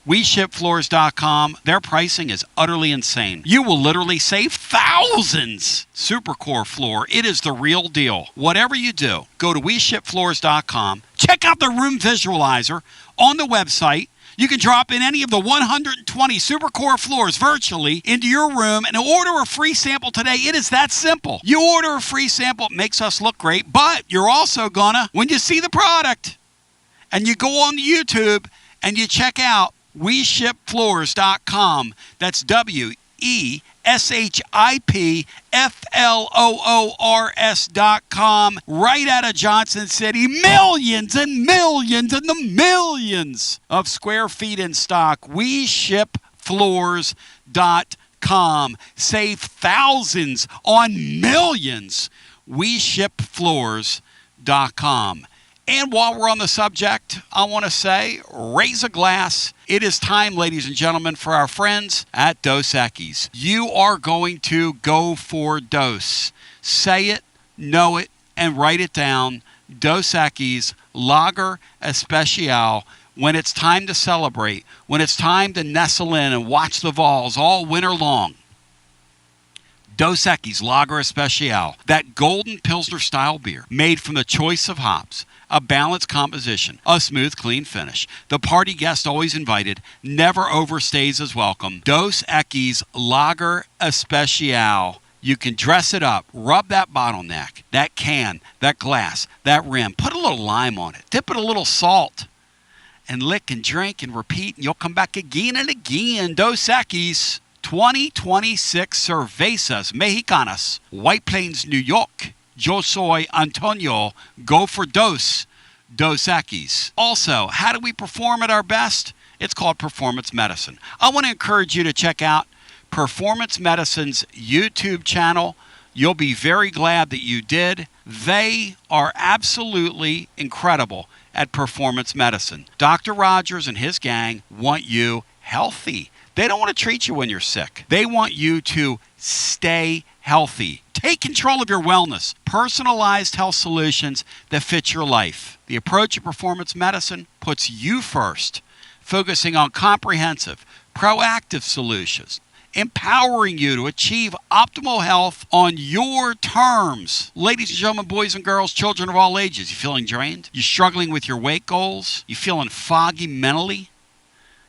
WeShipFloors.com, their pricing is utterly insane. You will literally save thousands. Supercore floor, it is the real deal. Whatever you do, go to WeShipFloors.com. Check out the room visualizer on the website. You can drop in any of the 120 Supercore floors virtually into your room and order a free sample today. It is that simple. You order a free sample, it makes us look great, but you're also gonna, when you see the product and you go on YouTube and you check out WeShipFloors.com, that's WeShipFloors.com, right out of Johnson City. Millions and millions and the millions of square feet in stock. WeShipFloors.com. Save thousands on millions. WeShipFloors.com. And while we're on the subject, I want to say, raise a glass. It is time, ladies and gentlemen, for our friends at Dos Equis. You are going to go for Dos. Say it, know it, and write it down. Dos Equis Lager Especial. When it's time to celebrate, when it's time to nestle in and watch the Vols all winter long. Dos Equis Lager Especial, that golden Pilsner style beer made from the choice of hops, a balanced composition, a smooth, clean finish. The party guest always invited, never overstays his welcome. Dos Equis Lager Especial. You can dress it up, rub that bottleneck, that can, that glass, that rim, put a little lime on it, dip it a little salt, and lick and drink and repeat, and you'll come back again and again. Dos Equis 2026 Cervezas Mexicanas, White Plains, New York. Yo soy Antonio. Go for Dos Equis. Also, how do we perform at our best? It's called Performance Medicine. I want to encourage you to check out Performance Medicine's YouTube channel. You'll be very glad that you did. They are absolutely incredible at Performance Medicine. Dr. Rogers and his gang want you healthy. They don't want to treat you when you're sick. They want you to stay healthy. Take control of your wellness. Personalized health solutions that fit your life. The approach of Performance Medicine puts you first, focusing on comprehensive, proactive solutions, empowering you to achieve optimal health on your terms. Ladies and gentlemen, boys and girls, children of all ages, you feeling drained? You struggling with your weight goals? You feeling foggy mentally?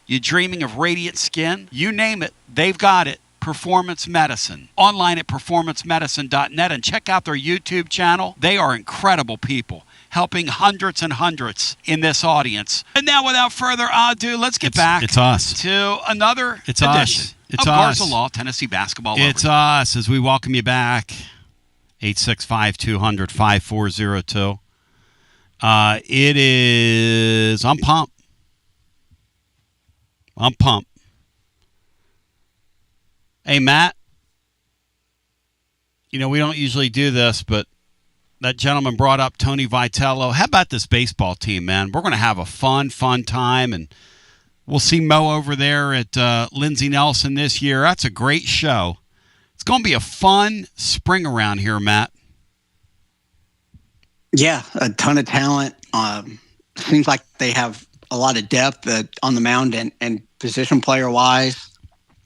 You dreaming of radiant skin? You name it, they've got it. Performance Medicine. Online at performancemedicine.net and check out their YouTube channel. They are incredible people, helping hundreds and hundreds in this audience. And now, without further ado, let's get back to another edition of Garza Law, Tennessee Basketball. It's us as we welcome you back. 865-200-5402. It is... I'm pumped. Hey, Matt. You know, we don't usually do this, but that gentleman brought up Tony Vitello. How about this baseball team, man? We're going to have a fun time, and we'll see Mo over there at Lindsey Nelson this year. That's a great show. It's going to be a fun spring around here, Matt. Yeah, a ton of talent. Seems like they have a lot of depth on the mound and position player-wise.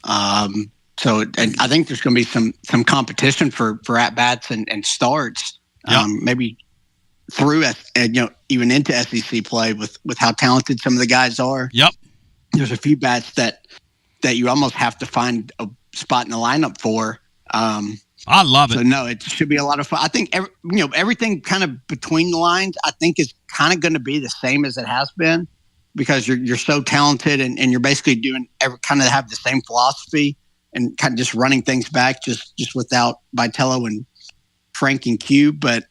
And I think there's going to be some competition for at-bats and starts, maybe through even into SEC play with how talented some of the guys are. Yep. There's a few bats that you almost have to find a spot in the lineup for. I love it. So no, it should be a lot of fun. I think everything kind of between the lines, I think is kind of going to be the same as it has been because you're so talented and you're basically kind of have the same philosophy and kind of just running things back just without Vitello and Frank and Q. But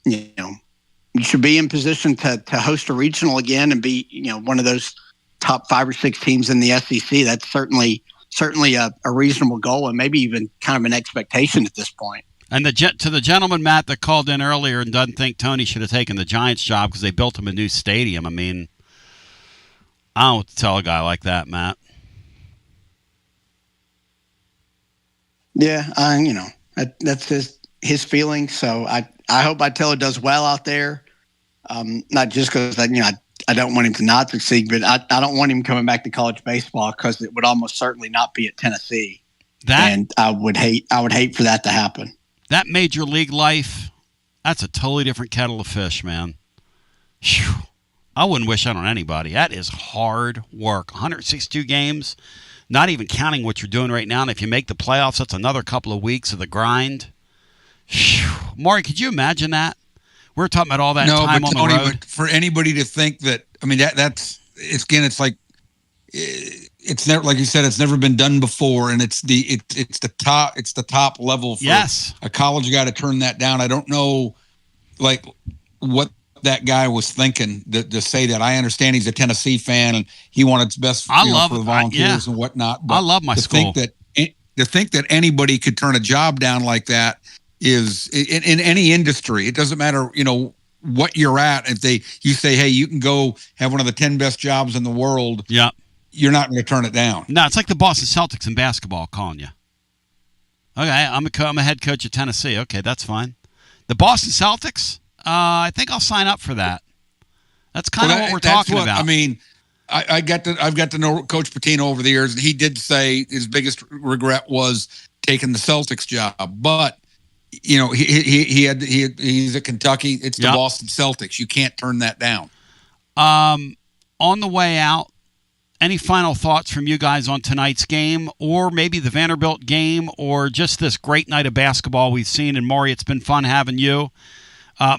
you should be in position to host a regional again and be one of those top 5 or 6 teams in the SEC. That's certainly a reasonable goal and maybe even kind of an expectation at this point. And to the gentleman, Matt, that called in earlier and doesn't think Tony should have taken the Giants job because they built him a new stadium. I mean, I don't know what to tell a guy like that, Matt. Yeah, that's his feeling. So I hope Vitello does well out there. Not just because I don't want him to not succeed, but I don't want him coming back to college baseball because it would almost certainly not be at Tennessee. And I would hate for that to happen. That major league life, that's a totally different kettle of fish, man. Whew. I wouldn't wish that on anybody. That is hard work. 162 games, not even counting what you're doing right now. And if you make the playoffs, that's another couple of weeks of the grind. Whew. Maury, could you imagine that? We're talking about all that time on the road. But for anybody to think that, I mean, it's like, it's never, like you said, it's never been done before, and it's the top level for a college guy to turn that down. I don't know, like, what that guy was thinking to say that. I understand he's a Tennessee fan and he wanted the best for the Volunteers and whatnot. But I love my school. To think that anybody could turn a job down like that is in any industry. It doesn't matter, what you're at. If you say, hey, you can go have one of the 10 best jobs in the world. Yeah. You're not going to turn it down. No, it's like the Boston Celtics in basketball calling you. Okay, I'm a head coach at Tennessee. Okay, that's fine. The Boston Celtics, I think I'll sign up for that. That's kind of what we're talking about. I mean, I've got to know Coach Pitino over the years, and he did say his biggest regret was taking the Celtics job. But he's at Kentucky. It's the Boston Celtics. You can't turn that down. On the way out, any final thoughts from you guys on tonight's game, or maybe the Vanderbilt game, or just this great night of basketball we've seen? And Maury, it's been fun having you.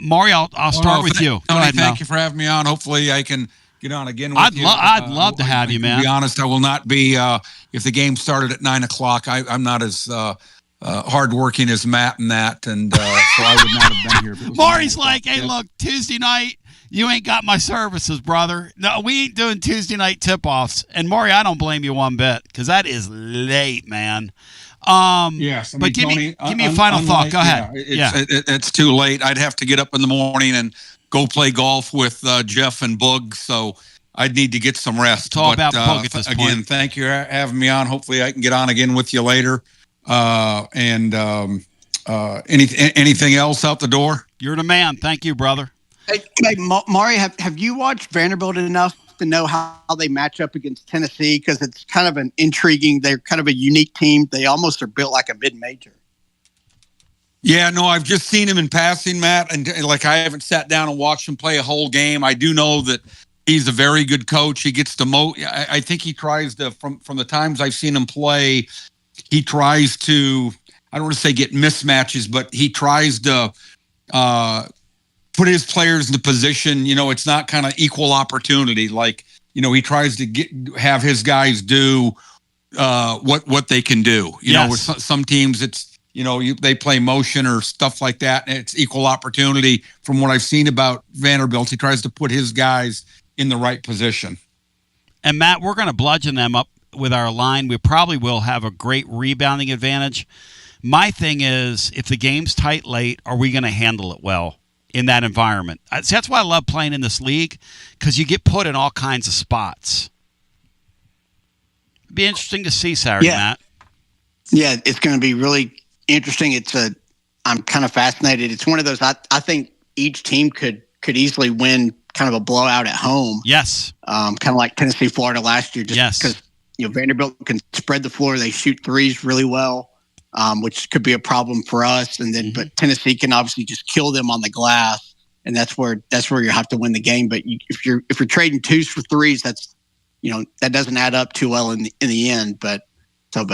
Maury, I'll start with you. Go ahead, thank you for having me on. Hopefully, I can get on again with you. I'd love to have you, man. To be honest, I will not be. If the game started at 9:00, I'm not as hardworking as Matt and that, and so I would not have been here. If it was Maury's like, hey, look, Tuesday night. You ain't got my services, brother. No, we ain't doing Tuesday night tip-offs. And, Maury, I don't blame you one bit because that is late, man. Yes. But give me a final thought. Go ahead. It's too late. I'd have to get up in the morning and go play golf with Jeff and Boog, so I'd need to get some rest. It's all about Boog at this point. Again, thank you for having me on. Hopefully I can get on again with you later. Anything else out the door? You're the man. Thank you, brother. Hey, Maury, have you watched Vanderbilt enough to know how they match up against Tennessee? Because it's kind of they're kind of a unique team. They almost are built like a mid-major. Yeah, no, I've just seen him in passing, Matt, and like I haven't sat down and watched him play a whole game. I do know that He's a very good coach. He gets the I think he tries to, from the times I've seen him play, he tries to, I don't want to say get mismatches, but he tries to put his players in the position. It's not kind of equal opportunity. Like, he tries to have his guys do what they can do. With some teams, it's, they play motion or stuff like that, and it's equal opportunity. From what I've seen about Vanderbilt, he tries to put his guys in the right position. And Matt, we're going to bludgeon them up with our line. We probably will have a great rebounding advantage. My thing is, if the game's tight late, are we going to handle it well in that environment? That's why I love playing in this league, because you get put in all kinds of spots. It'd be interesting to see Saturday, Matt. Yeah, it's going to be really interesting. I'm kind of fascinated. It's one of those, I think each team could easily win kind of a blowout at home. Yes. Kind of like Tennessee, Florida last year, just because Vanderbilt can spread the floor. They shoot threes really well, which could be a problem for us. And then, but Tennessee can obviously just kill them on the glass, and that's where you have to win the game. But if you're trading twos for threes, that's that doesn't add up too well in the end. But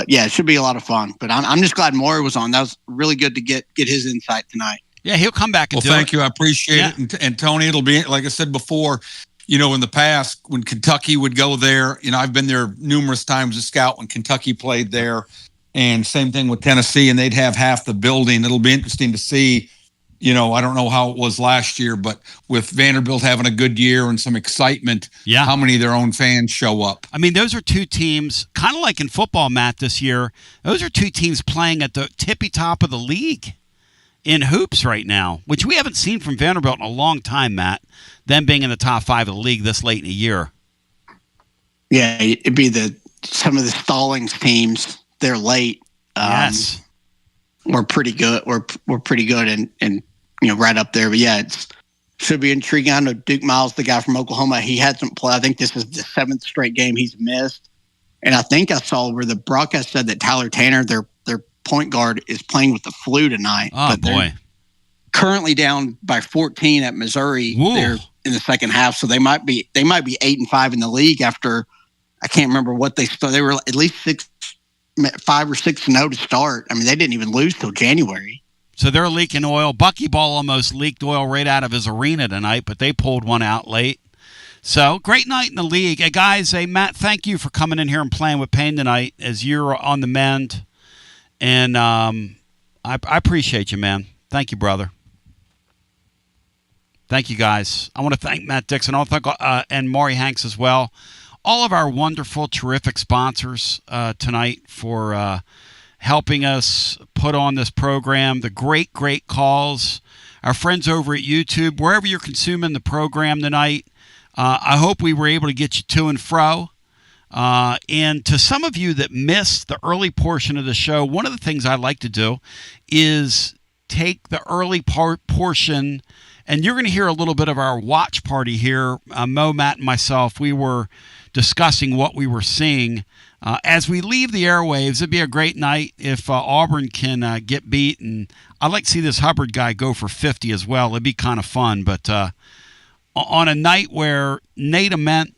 yeah, it should be a lot of fun. But I'm just glad Maury was on. That was really good to get his insight tonight. Yeah, he'll come back and thank you. I appreciate it. And Tony, it'll be, like I said before, in the past when Kentucky would go there, I've been there numerous times as scout when Kentucky played there, and same thing with Tennessee, and they'd have half the building. It'll be interesting to see, I don't know how it was last year, but with Vanderbilt having a good year and some excitement, how many of their own fans show up. I mean, those are two teams, kind of like in football, Matt, this year, those are two teams playing at the tippy top of the league in hoops right now, which we haven't seen from Vanderbilt in a long time, Matt, them being in the top 5 of the league this late in the year. Yeah, it'd be some of the Stallings teams, they're late. Yes. We're pretty good. We're pretty good and right up there. But yeah, it should be intriguing. I know Duke Miles, the guy from Oklahoma, he hasn't played. I think this is the 7th straight game he's missed. And I think I saw where the broadcast said that Tyler Tanner, their point guard, is playing with the flu tonight. Oh, boy. Currently down by 14 at Missouri. They're in the second half, so they might be 8-5 in the league after, I can't remember what they started. They were at least 5 or 6-0 to start. I mean, they didn't even lose till January. So they're leaking oil. Buckyball almost leaked oil right out of his arena tonight, but they pulled one out late. So, great night in the league. Hey, guys, Matt, thank you for coming in here and playing with Payne tonight as you're on the mend. And I appreciate you, man. Thank you, brother. Thank you, guys. I want to thank Matt Dixon. I want to thank and Maury Hanks as well. All of our wonderful, terrific sponsors tonight for helping us put on this program. The great, great calls. Our friends over at YouTube, wherever you're consuming the program tonight. I hope we were able to get you to and fro. And to some of you that missed the early portion of the show, one of the things I like to do is take the early portion, and you're going to hear a little bit of our watch party here. Mo, Matt, and myself, we were discussing what we were seeing. As we leave the airwaves, it'd be a great night if Auburn can get beat, and I'd like to see this Hubbard guy go for 50 as well. It'd be kind of fun, but on a night where Nate Ament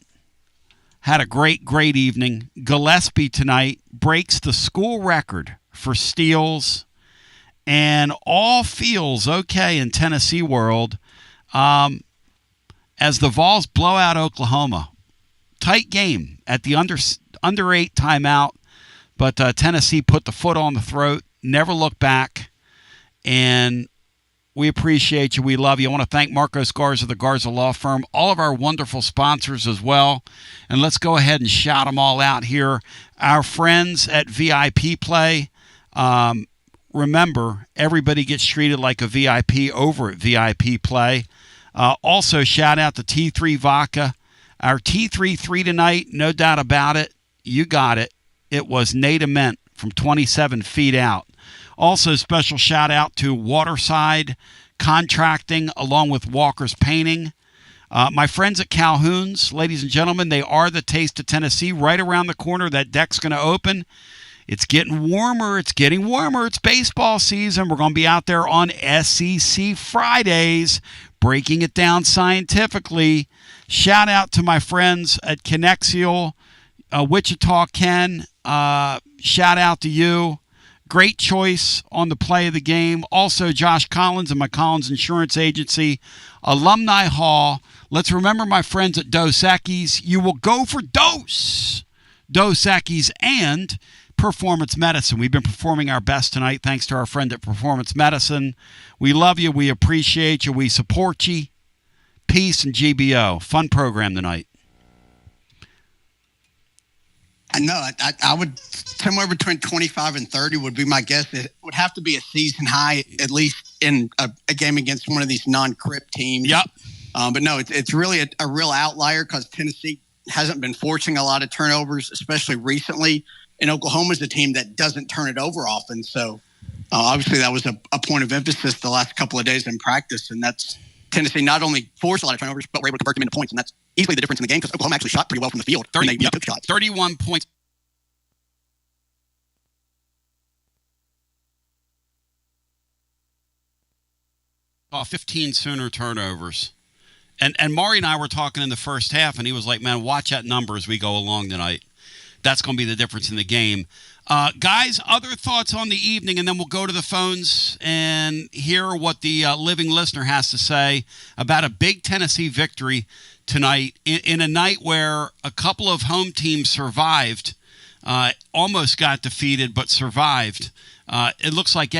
had a great, great evening. Gillespie tonight breaks the school record for steals, and all feels okay in Tennessee world as the Vols blow out Oklahoma. Tight game at the under 8 timeout, but Tennessee put the foot on the throat, never looked back, and we appreciate you. We love you. I want to thank Marcos Garza, the Garza Law Firm, all of our wonderful sponsors as well. And let's go ahead and shout them all out here. Our friends at VIP Play. Remember, everybody gets treated like a VIP over at VIP Play. Also, shout out to T3 Vodka. Our T3 tonight, no doubt about it. You got it. It was Nate Ament from 27 feet out. Also, special shout out to Waterside Contracting along with Walker's Painting. My friends at Calhoun's, ladies and gentlemen, they are the taste of Tennessee. Right around the corner, that deck's going to open. It's getting warmer. It's getting warmer. It's baseball season. We're going to be out there on SEC Fridays breaking it down scientifically. Shout out to my friends at Connexial, Wichita. Ken, shout out to you. Great choice on the play of the game. Also, Josh Collins and my Collins Insurance Agency. Alumni Hall. Let's remember my friends at Dos Equis. You will go for Dos Equis and Performance Medicine. We've been performing our best tonight thanks to our friend at Performance Medicine. We love you. We appreciate you. We support you. Peace and GBO. Fun program tonight. I know. I would somewhere between 25 and 30 would be my guess. It would have to be a season high, at least in a game against one of these non-CRIP teams. Yep. But no, it's really a real outlier because Tennessee hasn't been forcing a lot of turnovers, especially recently. And Oklahoma's a team that doesn't turn it over often. So obviously that was a point of emphasis the last couple of days in practice. And that's Tennessee not only forced a lot of turnovers, but were able to convert them into points. And that's easily the difference in the game because Oklahoma actually shot pretty well from the field. 30, they took shots. 31 points. Oh, 15 Sooner turnovers. And Maury and I were talking in the first half, and he was like, man, watch that number as we go along tonight. That's going to be the difference in the game. Guys, other thoughts on the evening, and then we'll go to the phones and hear what the living listener has to say about a big Tennessee victory tonight in a night where a couple of home teams survived, almost got defeated, but survived. It looks like